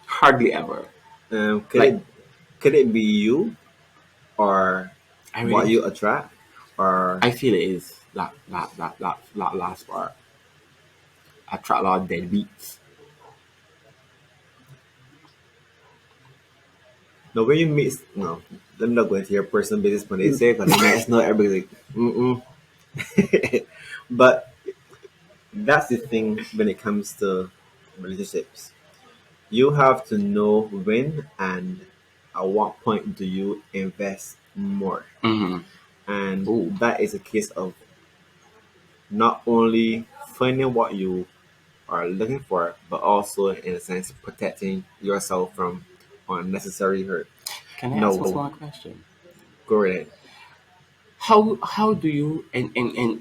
hardly ever. Could Like it be you or I what really you attract or I feel it is that last part. I attract a lot of deadbeats. no when you meet no let me not go into your personal business when they say because it's not everybody like mm-mm. But that's the thing when it comes to relationships. You have to know when and at what point do you invest more. Mm-hmm. And Ooh, that is a case of not only finding what you are looking for, but also, in a sense, protecting yourself from unnecessary hurt. can I ask a No, small question? go ahead. How do you and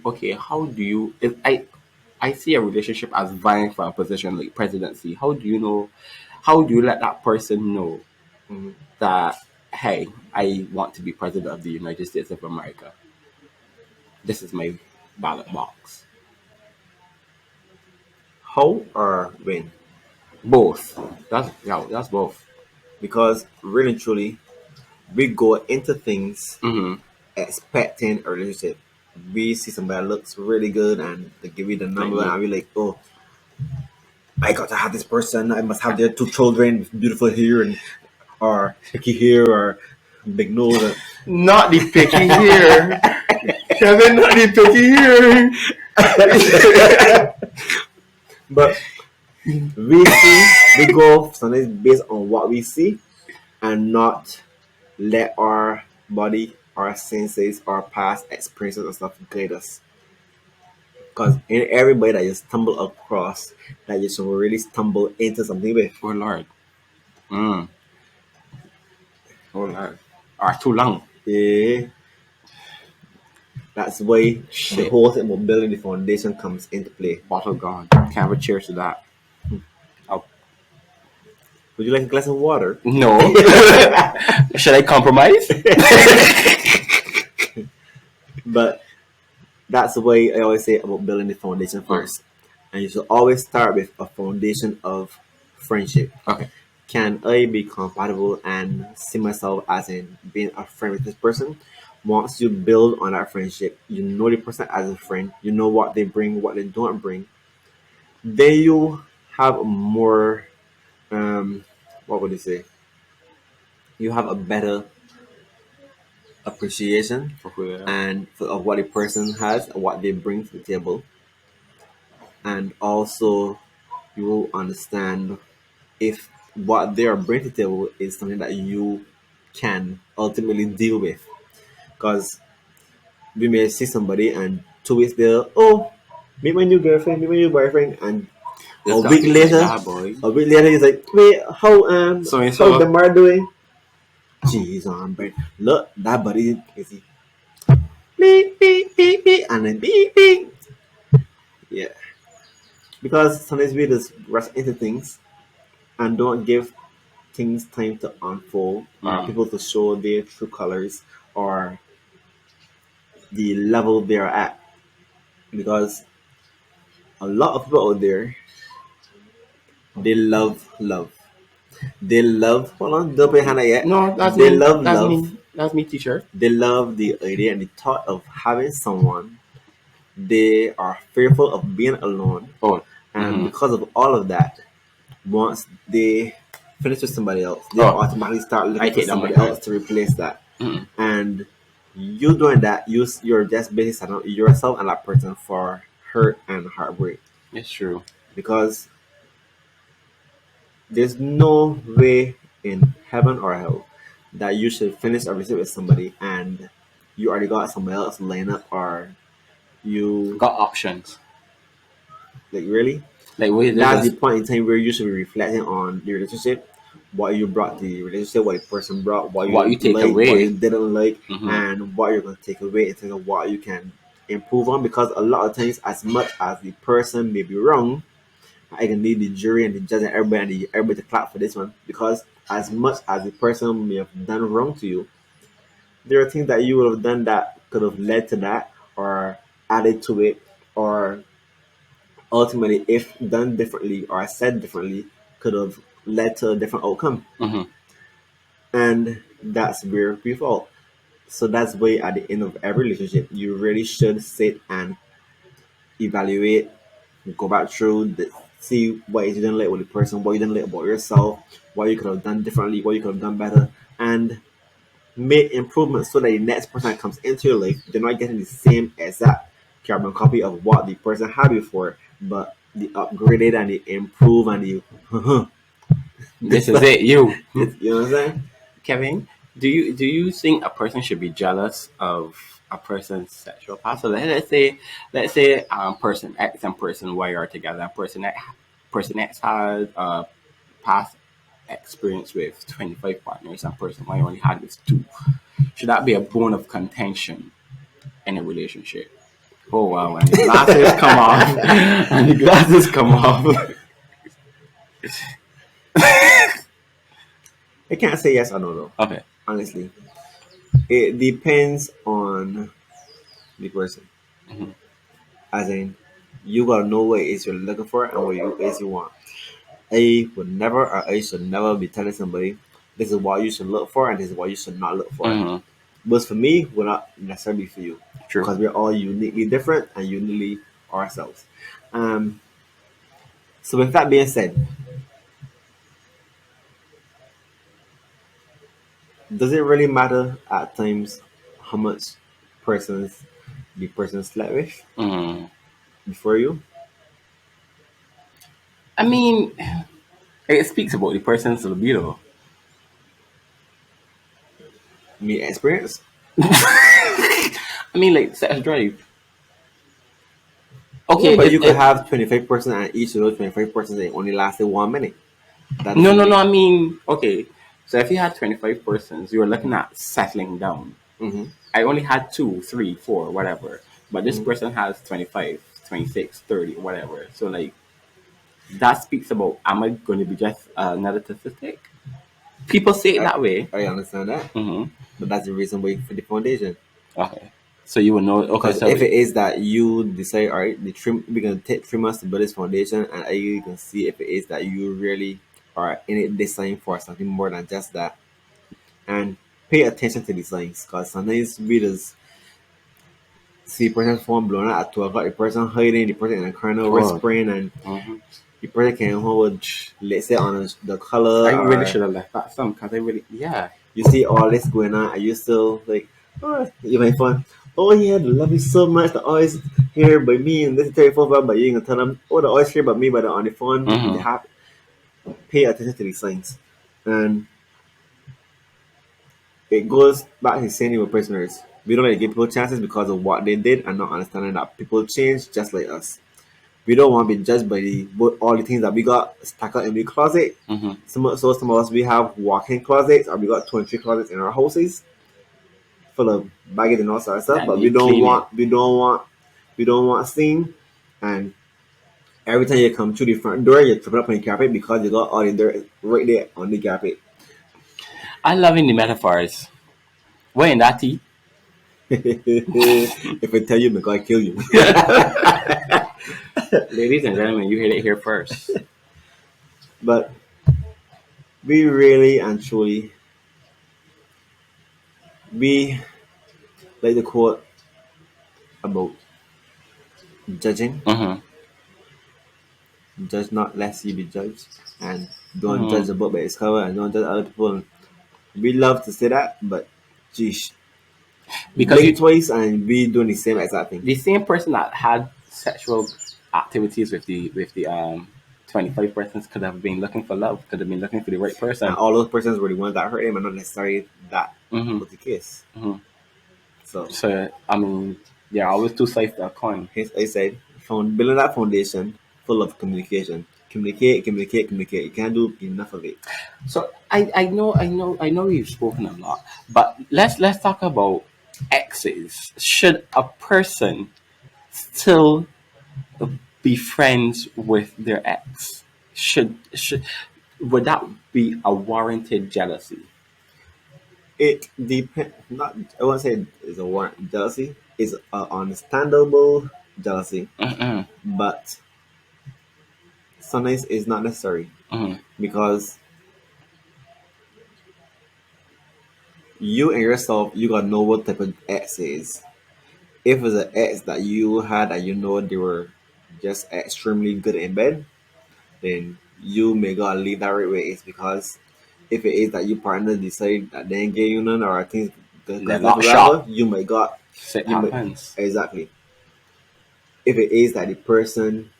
okay, how do you if I see a relationship as vying for a position like presidency. How do you let that person know Mhm. that, hey, I want to be president of the United States of America? This is my ballot box. How or when? Both. That's both. Because really and truly, we go into things Mm-hmm. expecting a relationship. We see somebody that looks really good and they give you the Like number, me. and we're like, oh, I got to have this person. I must have their two children with beautiful hair and or picky hair or big nose. Not the picky here. Kevin, not the picky here. But we go sometimes based on what we see and not let our body, our senses, our past experiences and stuff guide us. Because in everybody that you stumble across, that you should really stumble into something with. Oh Lord. Mm. Oh Lord. Too long. Yeah, that's why the Shit. whole thing about building the foundation comes into play. Bottle gone. Can't have a cheers to that. Oh, Would you like a glass of water? no. Should I compromise? But that's the way I always say about building the foundation Mm. first. And you should always start with a foundation of friendship. Okay. Can I be compatible and see myself as in being a friend with this person? Once you build on that friendship, you know the person as a friend, you know what they bring, what they don't bring. Then you have a more, what would you say? You have a better appreciation For who they are. and of what a person has, what they bring to the table, and also you will understand if what they are bringing to the table is something that you can ultimately deal with. Because we may see somebody and 2 weeks later, oh, meet my new girlfriend, meet my new boyfriend, and a This got week things like later, that, boy. he's like, wait, So and how's so. Demar doing? Jeez, I'm brain. Look, that buddy is crazy. Beep beep beep beep, and then beep beep. Yeah, because sometimes we just rush into things and don't give things time to unfold or Mm. people to show their true colors or the level they're at. Because a lot of people out there, they love love. They love, hold on, don't put your hand out yet. No, that's They me. love That's love. me. That's me, teacher. They love the idea and the thought of having someone. They are fearful of being alone. Oh. And Mm-hmm. because of all of that, once they finish with somebody else, they Oh, automatically start I looking for take that one somebody back. else to replace that. Mm, And you doing that, you're just basically setting up yourself and that person for hurt and heartbreak. it's true. Because there's no way in heaven or hell that you should finish a relationship with somebody and you already got somebody else lined up, or you, Got options. like, really. Like we That's the just point in time where you should be reflecting on the relationship, what you brought to the relationship, what the person brought, what what you you take like, what you away. didn't like, Hmm. and what you're going to take away in terms of what you can improve on. Because a lot of times, as much as the person may be wrong, I can need the jury and the judge and everybody to clap for this one. Because as much as the person may have done wrong to you, there are things that you would have done that could have led to that, or added to it, or ultimately, if done differently or said differently, could have led to a different outcome. Hmm. And that's where we fall. So that's why at the end of every relationship, you really should sit and evaluate, go back through, see what you didn't like with the person, what you didn't like about yourself, what you could have done differently, what you could have done better, and make improvements so that the next person that comes into your life, they're not getting the same exact carbon copy of what the person had before, but the upgraded and the improved and the This this, is it. You, you know what I'm saying? Kevin. Do you think a person should be jealous of a person's sexual past? So let's say person X and person Y are together. And person X had past experience with 25 partners, and person Y only had with two. Should that be a bone of contention in a relationship? Oh wow, when the glasses come off, and the glasses come off. I can't say yes or no though. Okay. Honestly, it depends on the person. Hmm. As in, you gotta know what it is you're looking for and what you is you want. I would never, or I should never be telling somebody this is what you should look for and this is what you should not look for. Hmm. But for me, will not necessarily for you, True. because we're all uniquely different and uniquely ourselves. Um, so with that being said, does it really matter at times how much persons the person slept with Mm. before you? I mean, it speaks about the person's libido. Me experience? I mean, like sex drive. Yeah, Okay, but you could if have 25% and each of those 25% they only lasted 1 minute. That no, doesn't no, no. mean. I mean, okay. So if you had 25 persons, you were looking at settling down. Mm-hmm, I only had two, three, four, whatever. But this mm-hmm. person has 25, 26, 30, whatever. So like that speaks about, am I going to be just another statistic? People say it I, that way. I understand that, Hmm. but that's the reason why for the foundation. Okay. So you will know. Okay. Because So if it is that you decide, all right, we're gonna take 3 months to build this foundation, and you can see if it is that you really are in it this time for something more than just that, and pay attention to the signs, because sometimes readers see person phone blown out at 12 o'clock, the person hiding, the person in the corner oh, whispering, and mhm. the person can hold, let's say, on the color, I really or should have left that some because I really, yeah. you see all this going on, and you still like, oh, you might find, oh yeah, they love you so much, they're always here by me, and this is 34 but you can tell them, oh, they're always here by me, but they're on the phone, they Hmm. have pay attention to these signs. And it goes back to the same with prisoners. We don't really give people chances because of what they did and not understanding that people change just like us. We don't want to be judged by all the things that we got stuck out in the closet. Hmm. Some of us we have walk-in closets, or we got 23 closets in our houses full of baggage and all sorts of stuff. That But we need don't cleaning. want we don't want we don't want seen. And every time you come through the front door, you're tripping up on the carpet because you got all the dirt right there on the carpet. I love in the metaphors. What in that tea? If I tell you, I'm gonna kill you. Ladies and gentlemen, you heard it here first. But we really and truly, we like the quote about judging. Hmm. Judge not lest you be judged, and Don't judge a book by its cover, and don't judge other people. We love to say that, but geez, Because blink you, twice and we doing the same exact thing. the same person that had sexual activities with the 25 persons could have been looking for love, could have been looking for the right And person. all those persons were the ones that hurt him, and not necessarily that Hmm. was the case. Hmm. So, So I mean, there are always two sides to a coin. hence I said, found building that foundation full of communication. Communicate, communicate, communicate. You can't do enough of it. So I know you've spoken a lot, but let's talk about exes. Should a person still be friends with their ex? Should would that be a warranted jealousy? It depends. Not, I won't say it's a warrant jealousy. It's an understandable jealousy, Mm-mm, but sometimes it's not necessary mm-mm. because you and yourself, you gotta know what type of ex it is. If it's an ex that you had and you know they were just extremely good in bed, then you may gotta leave that right way. It's because if it is that your partner decide that they ain't getting you none or things They're because left not or whatever, shot. you may got Shit you may happens. exactly. If it is that the person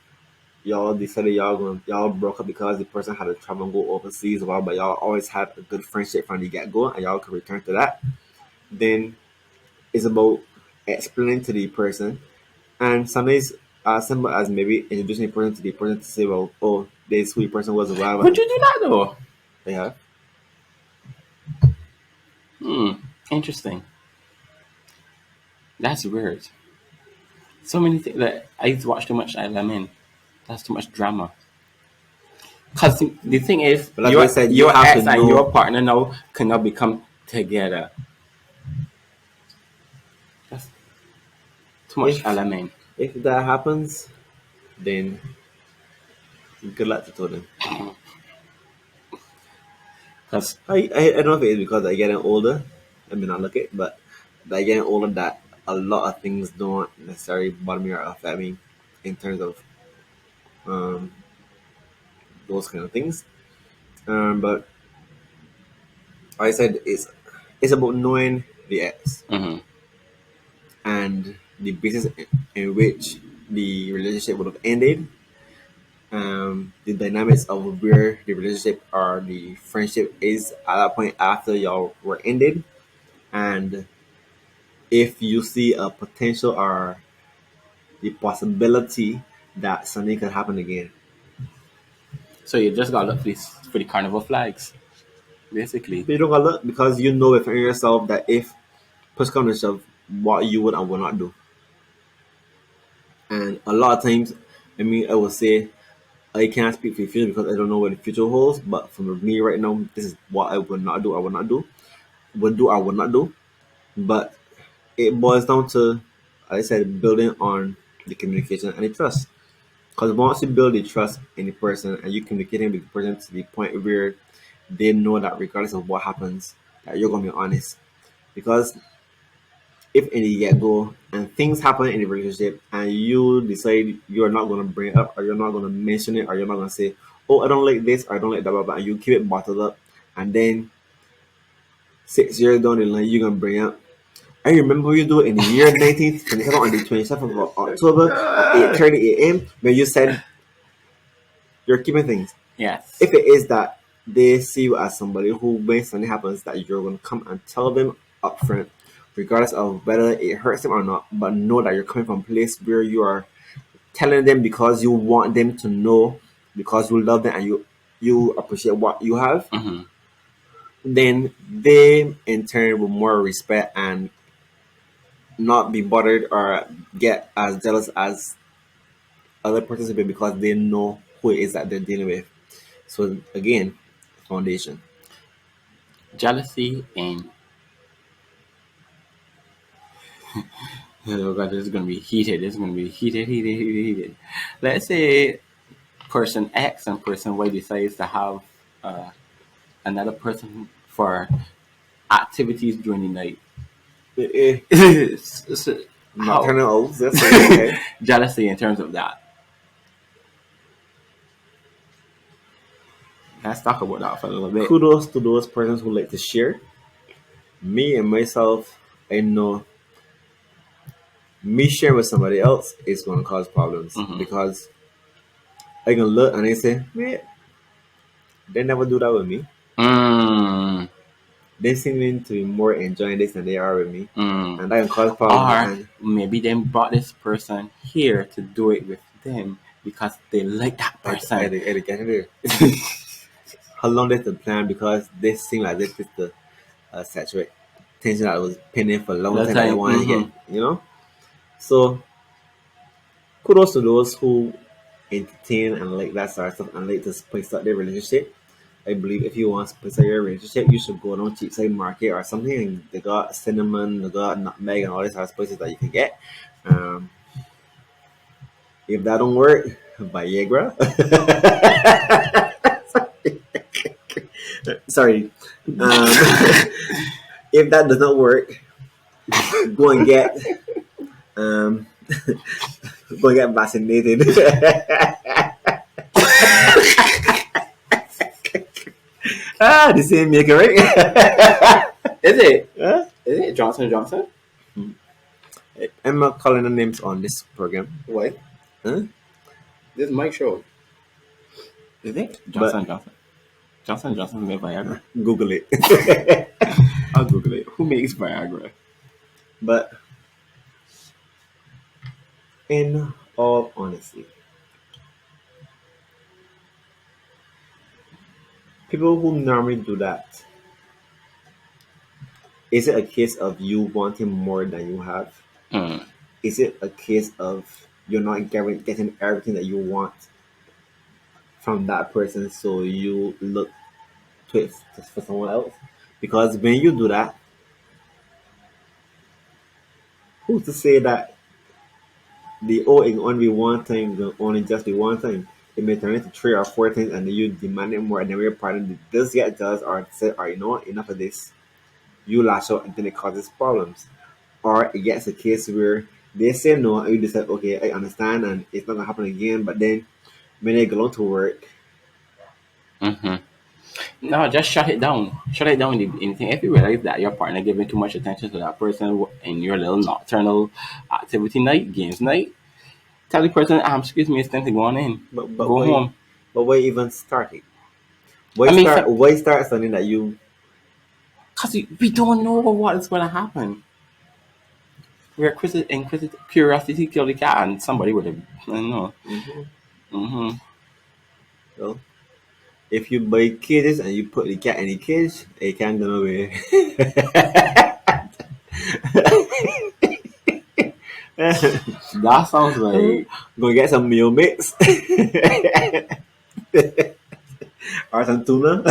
y'all decided y'all broke up because the person had to travel and go overseas or whatever, but y'all always had a good friendship from the get go and y'all could return to that, then it's about explaining to the person and sometimes as simple as maybe introducing the person to the person to say, well, oh, this who the person was or whatever. Would you do that though? They have. Hmm. Interesting. That's weird. So many things that I used to watch too much Alamin. That's too much drama. Cause the thing is, But that's why I said you your have to ex and know your partner now cannot become together. That's too much if element. that happens, then good luck to them. Cause I don't know if it is because I getting older. I may not look it, but I getting older that a lot of things don't necessarily bother me or affect me in terms of um, those kind of things. But like I said it's about knowing the ex mhm. and the basis in which the relationship would have ended, the dynamics of where the relationship or the friendship is at that point after y'all were ended, and if you see a potential or the possibility that something could happen again. So you just gotta look for the carnival flags, basically. But you don't gotta look because you know within yourself that if push comes to shove, what you would and would not do. And a lot of times, I mean, I would say I can't speak for the future because I don't know what the future holds. But for me right now, this is what I would not do. I would not do. Would do. I would not do. But it boils down to, like I said, building on the communication and the trust. Because once you build the trust in the person and you communicating with the person to the point where they know that regardless of what happens, that you're gonna be honest. Because if in the get go and things happen in the relationship and you decide you're not gonna bring it up or you're not gonna mention it or you're not gonna say, oh, I don't like this or I don't like that, blah, blah, and you keep it bottled up, and then 6 years down the line you're gonna bring up. I remember you do it in the year 1927 on the 27th of October at 8:30 a.m. when you said you're keeping things. Yes. If it is that they see you as somebody who, when something happens, that you're going to come and tell them upfront, regardless of whether it hurts them or not, but know that you're coming from a place where you are telling them because you want them to know, because you love them and you appreciate what you have, Hmm. then they in turn will more respect and not be bothered or get as jealous as other participants because they know who it is that they're dealing with. So again, foundation. Jealousy and oh god, this is gonna be heated. This is gonna be heated. Let's say person X and person Y decides to have uh, another person for activities during the night. Eh, So how nocturnal oaths, that's it. Okay. jealousy in terms of that? Let's talk about that for a little bit. Kudos to those persons who like to share. Me and myself, I know me sharing with somebody else is going to cause problems Mm-hmm. because I can look and I say, man, they never do that with me. Mm, They seem to be more enjoying this than they are with me, mm. and that can cause problems. Or And maybe they brought this person here to do it with them because they like that person. I get it. How long they the plan because they seem like this is the saturate tension that was pending for a long That time that they time, wanted to get. So kudos to those who entertain and like that sort of stuff and like to spice up their relationship. I believe if you want to spice up your relationship, you should go down cheap side market or something. And they got cinnamon, they got nutmeg, and all these other spices that you can get. Um, if that don't work, Viagra. Sorry. Um, if that does not work, go and get um, go and get vaccinated. The same maker, right? is it? Huh? Is it Johnson Johnson? I'm not calling the names on this program. What? Huh? This is my show. Is it But Johnson Johnson? Johnson Johnson made Viagra. Google it. I'll Google it. Who makes Viagra? But in all honesty, people who normally do that, is it a case of you wanting more than you have? Mm. Is it a case of you're not getting everything that you want from that person, so you look to it for someone else? Because when you do that, who's to say that the it can only be one time, it can only just be one time? It may turn into three or four times, and then you demand it more, and then your partner does get jealous or say, "Or you know what, enough of this." You lash out, and then it causes problems. Or it gets a case where they say no, and you decide, okay, I understand, and it's not gonna happen again. But then when they go to work, Mm-hmm. No, just shut it down. Shut it down in anything. If you realize that your partner giving too much attention to that person in your little nocturnal activity night, games night, tell the person, excuse me, it's time to go on in. but Go home. why even start it? I mean, so, Why start something that you because we don't know what is going to happen. We're inquisitive, curiosity killed the cat, and somebody would have, I don't know. mhm, Mm-hmm. well, if you buy cages and you put the cat in the cage, it can't go away. That sounds like, Go get some meal mix or some tuna,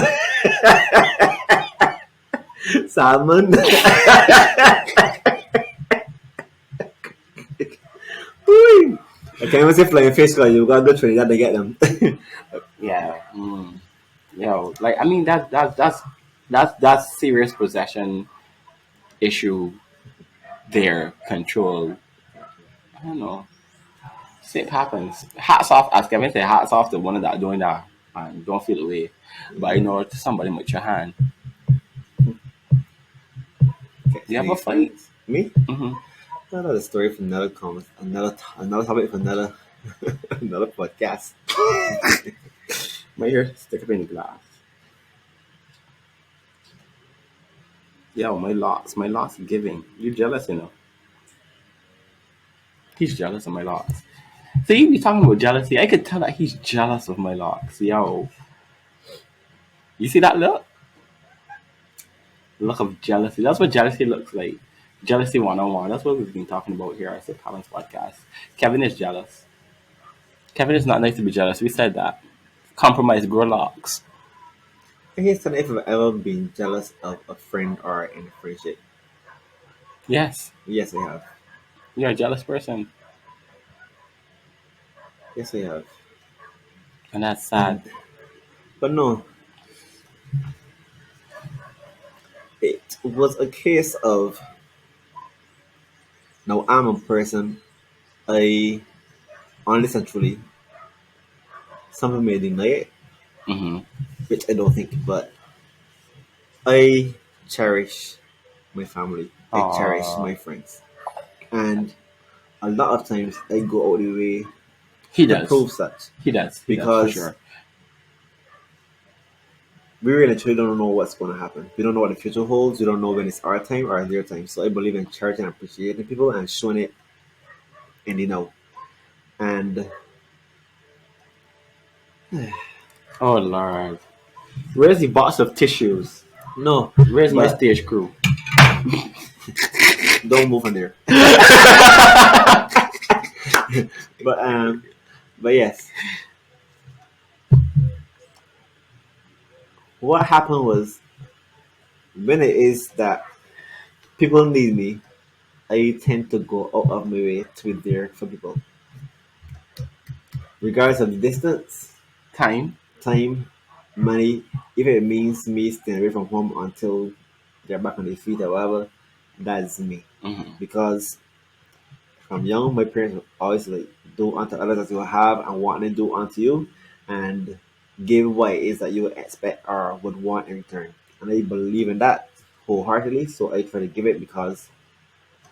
salmon. Woo! I can't even say flying fish because you gotta go to Trinidad to get them. yeah. Like, I mean, that's serious possession issue there, control. I don't know. Shit happens. Hats off, as Kevin said, hats off to one of that doing that and don't feel the way. But you know, to somebody with your hand. Do you have a fight? Me? Mm-hmm. Another story for another comment, another topic for another another podcast. My hair stick up in the glass. Yo, my locks giving. You jealous, you know. He's jealous of my locks. See, we talking about jealousy. I could tell that he's jealous of my locks. Yo. You see that look? Look of jealousy. That's what jealousy looks like. Jealousy 101. That's what we've been talking about here at SipHappens podcast. Kevin is jealous. Kevin is not nice to be jealous. We said that. Compromise grow locks. I guess if I've ever been jealous of a friend or in a friendship. Yes, Yes, I have. you're a jealous person. Yes, I have. And that's sad. And but no, it was a case of now I'm a person. I honestly and truly, some people may deny it, Mm-hmm. which I don't think, but I cherish my family. I cherish Oh, my friends, and a lot of times I go out the way he to does. prove such He does. He does for because sure. we really truly don't know what's going to happen. We don't know what the future holds. We don't know when it's our time or their time. So I believe in cherishing and appreciating people and showing it in the now. And Oh Lord, where's the box of tissues? no, Where's my but stage crew? don't move from there. but but yes, what happened was when it is that people need me, I tend to go out of my way to be there for people, regardless of the distance, Time. time, money. If it means me staying away from home until they're back on their feet or whatever, that's me. Hmm. Because from young, my parents would always like do unto others as you have and want to do unto you, and give what it is that you would expect or would want in return. And I believe in that wholeheartedly, so I try to give it because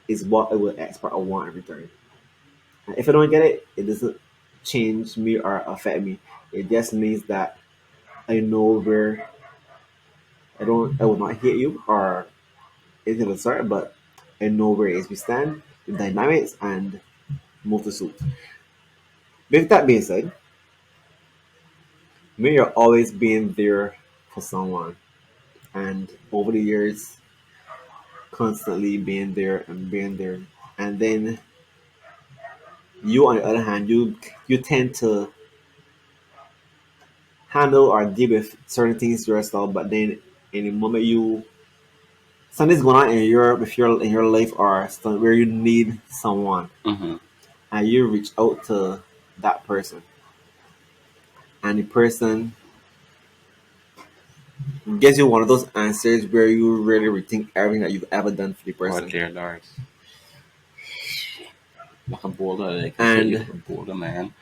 it's what I would expect or want in return. And if I don't get it, it doesn't change me or affect me. It just means that I know where I will not hate you or anything of the sort, but I know where it is we stand, the dynamics, and move to suit. With that being said, when you're always being there for someone, and over the years, constantly being there, and then you, on the other hand, you tend to handle or deal with certain things yourself, but then in the moment something's going on in your life or something where you need someone Hmm. and you reach out to that person and the person gives you one of those answers where you really rethink everything that you've ever done for the Oh person. dear Lord, like a boulder. I can hit you And with a boulder, man.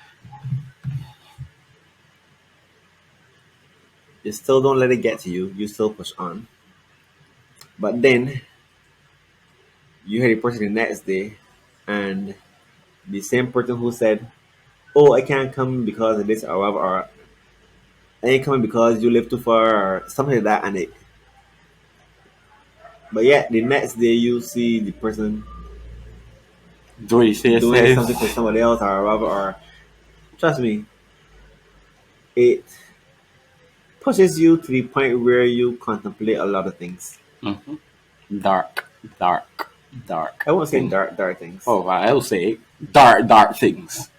you still don't let it get to you, you still push on. But then you hear the person the next day and the same person who said, oh, I can't come because of this or whatever, or I ain't coming because you live too far or something like that, and it but yet the next day you see the person Do what you say it doing something for says. somebody else or whatever, or trust me, it pushes you to the point where you contemplate a lot of things. Hmm. Dark, dark, dark I won't say thing. dark things. Oh, I'll say dark, dark things.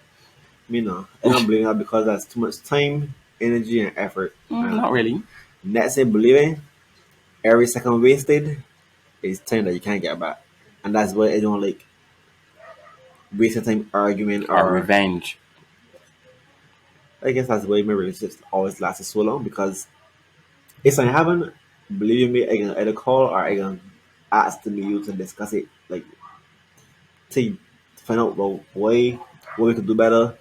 Me no, I don't believe that because that's too much time, energy, and effort. And Not really. that's it. Believing every second wasted is time that you can't get back, and that's why I don't like wasting time arguing Or or. revenge. I guess that's why my relationships always lasted so long because if I haven't, believe me, I can either call or I can ask to meet you to discuss it, like to find out well why what we could do better,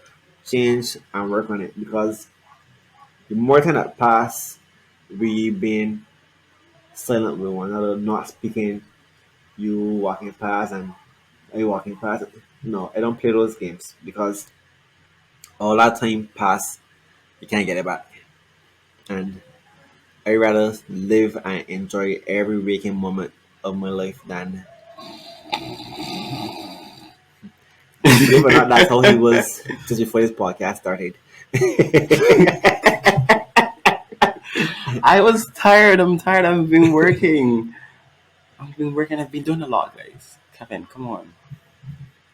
change and work on it. Because the more time that pass, we been silent with one another, not speaking. You walking past and I walking past. No, I don't play those games because all that time pass, you can't get it back. And I rather live and enjoy every waking moment of my life than believe it or not, that's how he was just before this podcast started. I was tired. I'm tired. I've been working. I've been working. I've been doing a lot, guys. Kevin, come on.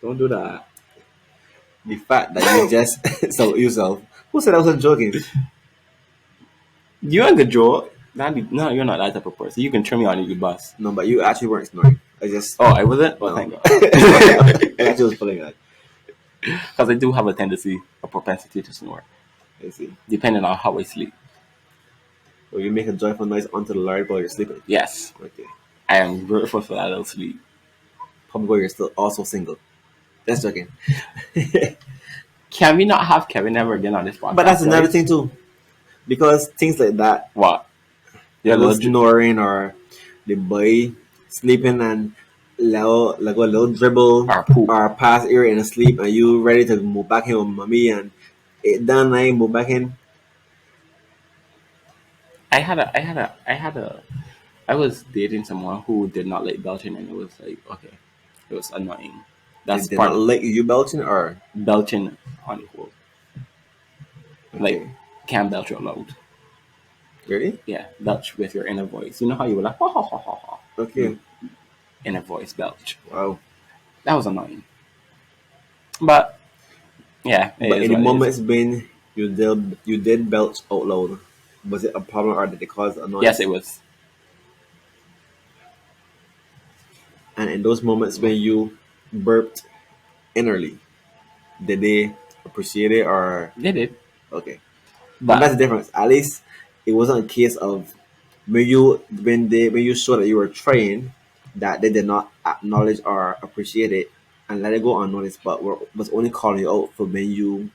Don't do that. The fact that you just so yourself. Who said I wasn't joking? You and the joke. No, you're not that type of person. You can turn me on the bus. No, but you actually weren't snoring. I just Oh, I wasn't? Oh, no. thank God. I actually was pulling that. Because I do have a tendency, a propensity to snore, I see. depending on how I sleep. Or you make a joyful noise onto the Lord while you're sleeping. Yes, Okay. I am grateful for that little sleep. Probably while you're still also single. Just joking. Can we not have Kevin ever again on this But that's podcast, another guys? thing too. because things like that, What? the Your little little snoring or the boy sleeping and like a little dribble or poop. or pass area in a sleep and you ready to move back in with mommy and it done I move back in. I was dating someone who did not like belching, and it was like, okay, it was annoying. They That's did not part let you belching or belching on equal. Like, okay. can't belch out loud. Ready? Yeah, belch with your inner voice. You know how you were like, ha ha ha ha ha. Okay. You inner voice belch. Wow. That was annoying. But yeah, it But is in the what it is. moments when you did belch out loud, was it a problem or did it cause a Yes, it noise? was. And in those moments when you burped innerly, did they appreciate it or They did. okay? And But that's the difference. At least it wasn't a case of when you saw that you were trying that they did not acknowledge or appreciate it and let it go unnoticed, but was only calling you out for when you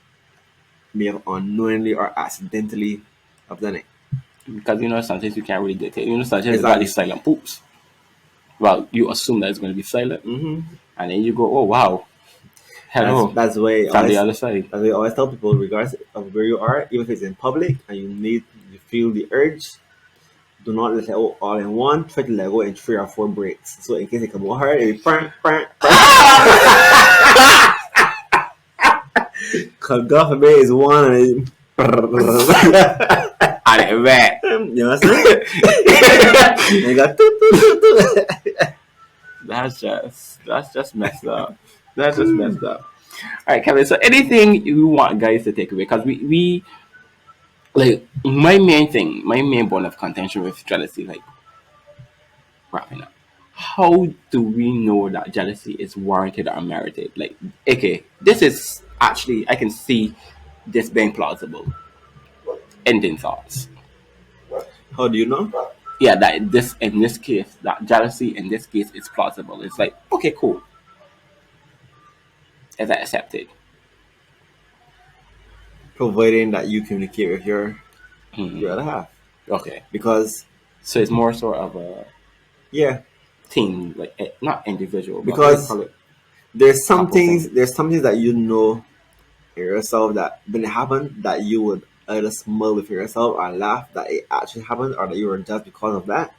may have unknowingly or accidentally have done it. because sometimes you can't really dictate. Sometimes you got these Exactly. silent poops. Well, you assume that it's going to be silent, and then you go, "Oh wow, That's hello," that's why I from the always other side. that's why I always tell people, regardless of where you are, even if it's in public and you feel the urge, do not let it out all in one. Try to let go in 3 or 4 breaks. So in case it come out hard, it be Cause God forbid is one and And it wet. you know what I'm saying? And you got toot, toot, toot, toot. That's just messed up. That's just messed up. All right, Kevin. So anything you want guys to take away? Because we like my main bone of contention with jealousy, like wrapping up. How do we know that jealousy is warranted or merited? Like, okay, this is actually I can see this being plausible. Ending thoughts. How do you know? Yeah, that this in this case, that jealousy in this case is plausible. It's like, okay, cool. Is that accepted? Providing that you communicate with your Hmm. other half. Okay. Because So it's more sort of a yeah, team, like not individual, but what do you because call it? there's some Couple things thing. there's some things that you know yourself that when it happened that you would either smile with yourself or laugh that it actually happened or that you were just because of that.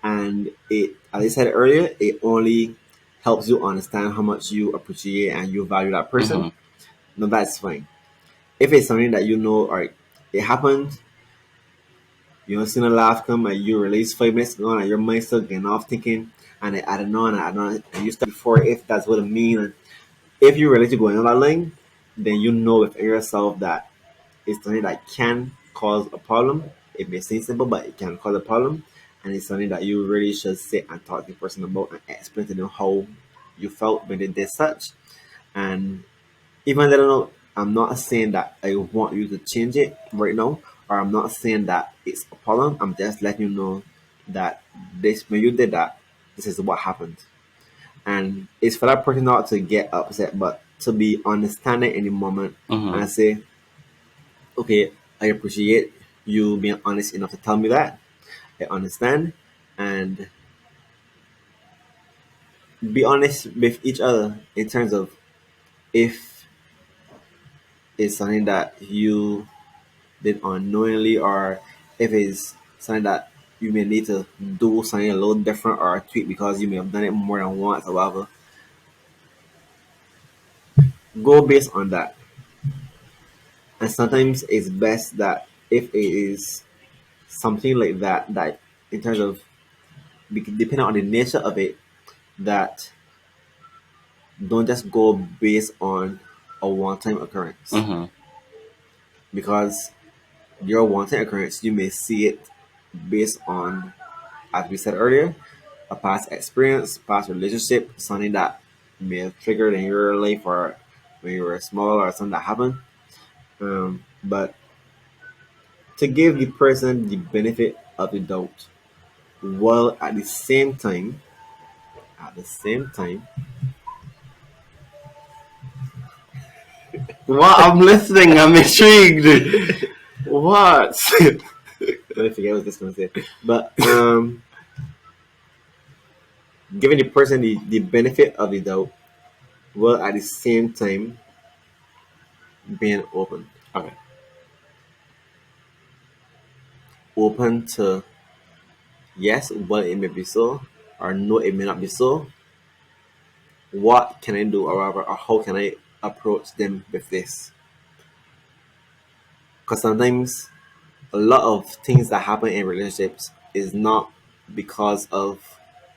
And it, as I said earlier, it only helps you understand how much you appreciate and you value that Hmm. person. No, that's fine. If it's something that you know, or it happened, you know, seeing a laugh come and you release 5 minutes ago and your mind still getting off thinking and I don't know and I don't know and you start before if that's what it means. If you're ready to go in that line, then you know within yourself that it's something that can cause a problem. It may seem simple, but it can cause a problem. And it's something that you really should sit and talk to the person about and explain to them how you felt when they did such. And even though I don't know, I'm not saying that I want you to change it right now, or I'm not saying that it's a problem. I'm just letting you know that this when you did that, this is what happened. And it's for that person not to get upset, but to be understanding in the moment Hmm. and say, okay, I appreciate you being honest enough to tell me that. I understand. And be honest with each other in terms of if it's something that you did unknowingly or if it's something that you may need to do something a little different or tweak because you may have done it more than once or whatever. Go based on that. And sometimes it's best that if it is something like that, that in terms of depending on the nature of it, that don't just go based on a one-time occurrence Hmm. because your one-time occurrence you may see it based on, as we said earlier, a past experience, past relationship, something that may have triggered in your life or when you were small or something that happened. But to give the person the benefit of the doubt, while at the same time, Well, I'm listening. I'm intrigued. What? I forget what this going to say. But giving the person the benefit of the doubt, while at the same time being open. Okay. Open to yes, well, it may be so, or no, it may not be so. What can I do, or how can I approach them with this? Because sometimes a lot of things that happen in relationships is not because of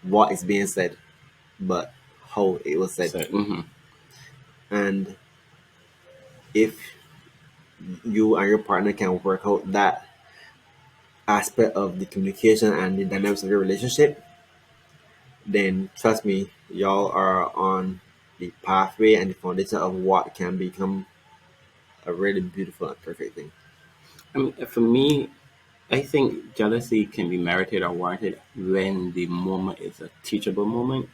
what is being said, but how it was said. So, And if you and your partner can work out that aspect of the communication and the dynamics of your relationship, then trust me, y'all are on the pathway and the foundation of what can become a really beautiful and perfect thing. I mean, for me, I think jealousy can be merited or warranted when the moment is a teachable moment.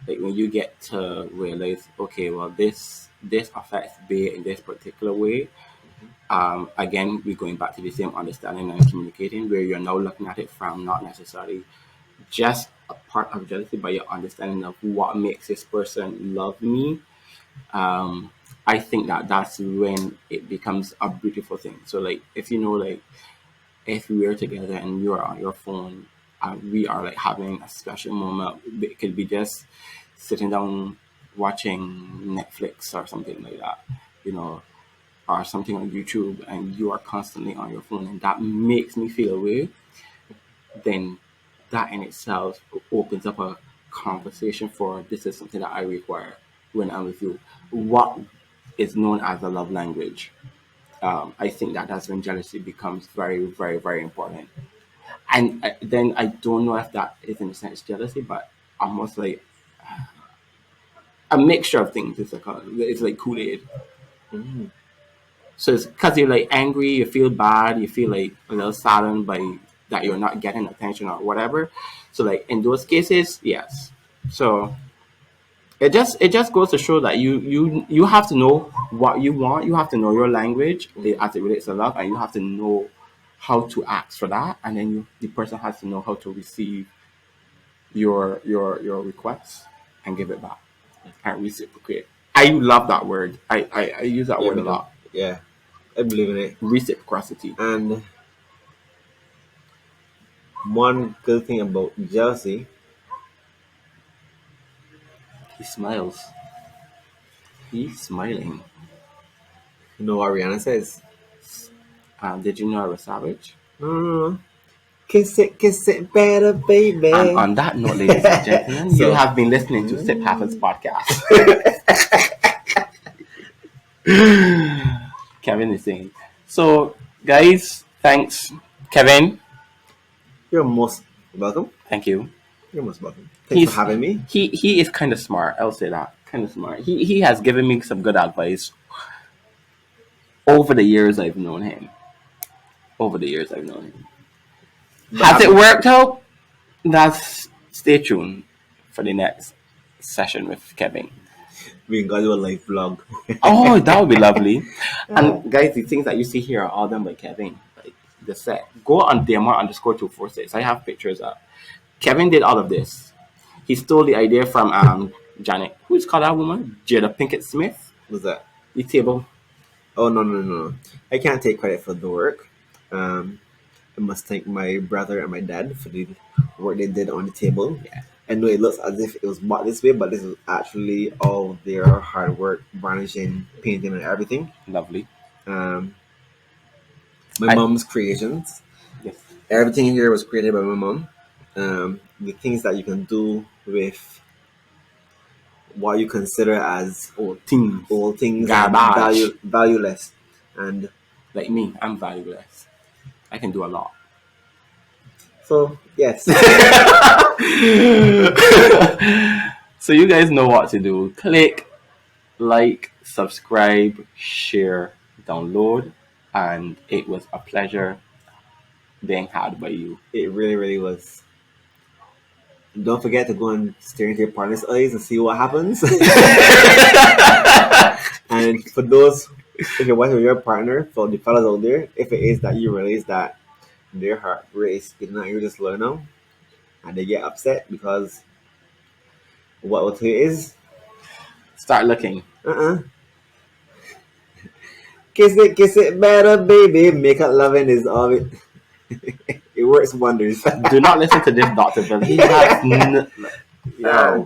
Like when you get to realize, okay, well, this affects B in this particular way. Again, we're going back to the same understanding and communicating, where you're now looking at it from not necessarily just a part of jealousy, but your understanding of what makes this person love me. um, I think that that's when it becomes a beautiful thing. So, like, if you know, like, if we are together and you are on your phone, we are like having a special moment. It could be just sitting down watching Netflix or something like that, you know, or something on YouTube, and you are constantly on your phone, and that makes me feel away. Then that in itself opens up a conversation for this is something that I require when I'm with you. What is known as a love language? I think that that's when jealousy becomes very, very, very important. And then I don't know if that is in a sense jealousy, but almost like a mixture of things. It's like Kool Aid. Mm. So it's because you're like angry, you feel bad, you feel like a little saddened by that you're not getting attention or whatever. So like in those cases, yes. So it just goes to show that you have to know what you want. You have to know your language as it relates to love, and you have to know how to ask for that. And then the person has to know how to receive your requests and give it back and reciprocate. I love that word. I use that Yeah, word me a too. lot. Yeah, I believe in it. Reciprocity. And one good thing about jealousy, He smiles. He's smiling. you know what Rihanna says? Did you know I was savage? No, no, no. Kiss it better, And baby. on that note, ladies and gentlemen, you So, have been listening to SipHappens podcast. Kevin is saying. So, guys, thanks. Kevin, you're most welcome. thank you. You're most welcome. Thanks for He's having me. he is kind of smart. I'll say that. Kind of smart. He has given me some good advice over the years I've known him. Over the years I've known him. But Has it worked out? That's stay tuned for the next session with Kevin. we can go do a live vlog. Oh, that would be lovely. And guys, the things that you see here are all done by Kevin. Like the set. Go on DMR underscore 246. I have pictures up. Kevin did all of this. He stole the idea from Janet. Who's called that woman? Jada Pinkett Smith. What's that? The table. Oh, no, no, no, no. I can't take credit for the work. I must thank my brother and my dad for the work they did on the table. Yeah. I know it looks as if it was bought this way, but this is actually all their hard work, varnishing, painting, and everything. Lovely. Um, my I, mom's creations. yes. Everything here was created by my mom. The things that you can do with what you consider as Oh, things. old things and Garbage. valueless. And Like me, I'm valueless. I can do a lot. so, yes. So you guys know what to do. Click, like, subscribe, share, download, and it was a pleasure being had by you. It really, really was. Don't forget to go and stare into your partner's eyes and see what happens. And for those if you're watching with your partner, for the fellas out there, if it is that you realize that their heart rate is getting on you just slow now, and they get upset because what will tell you is, Start looking. uh-uh, kiss it better, baby. Makeup loving is all it. It works wonders. Do not listen to this Dr. Bill. He has Yeah,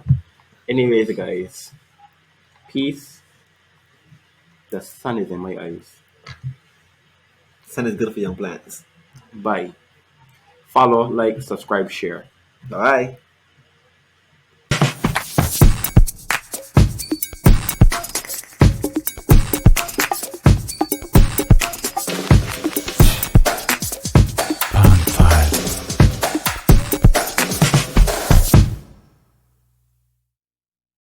anyways, guys. Peace. The sun is in my eyes. sun is good for young plants. Bye. Follow, like, subscribe, share. Bye.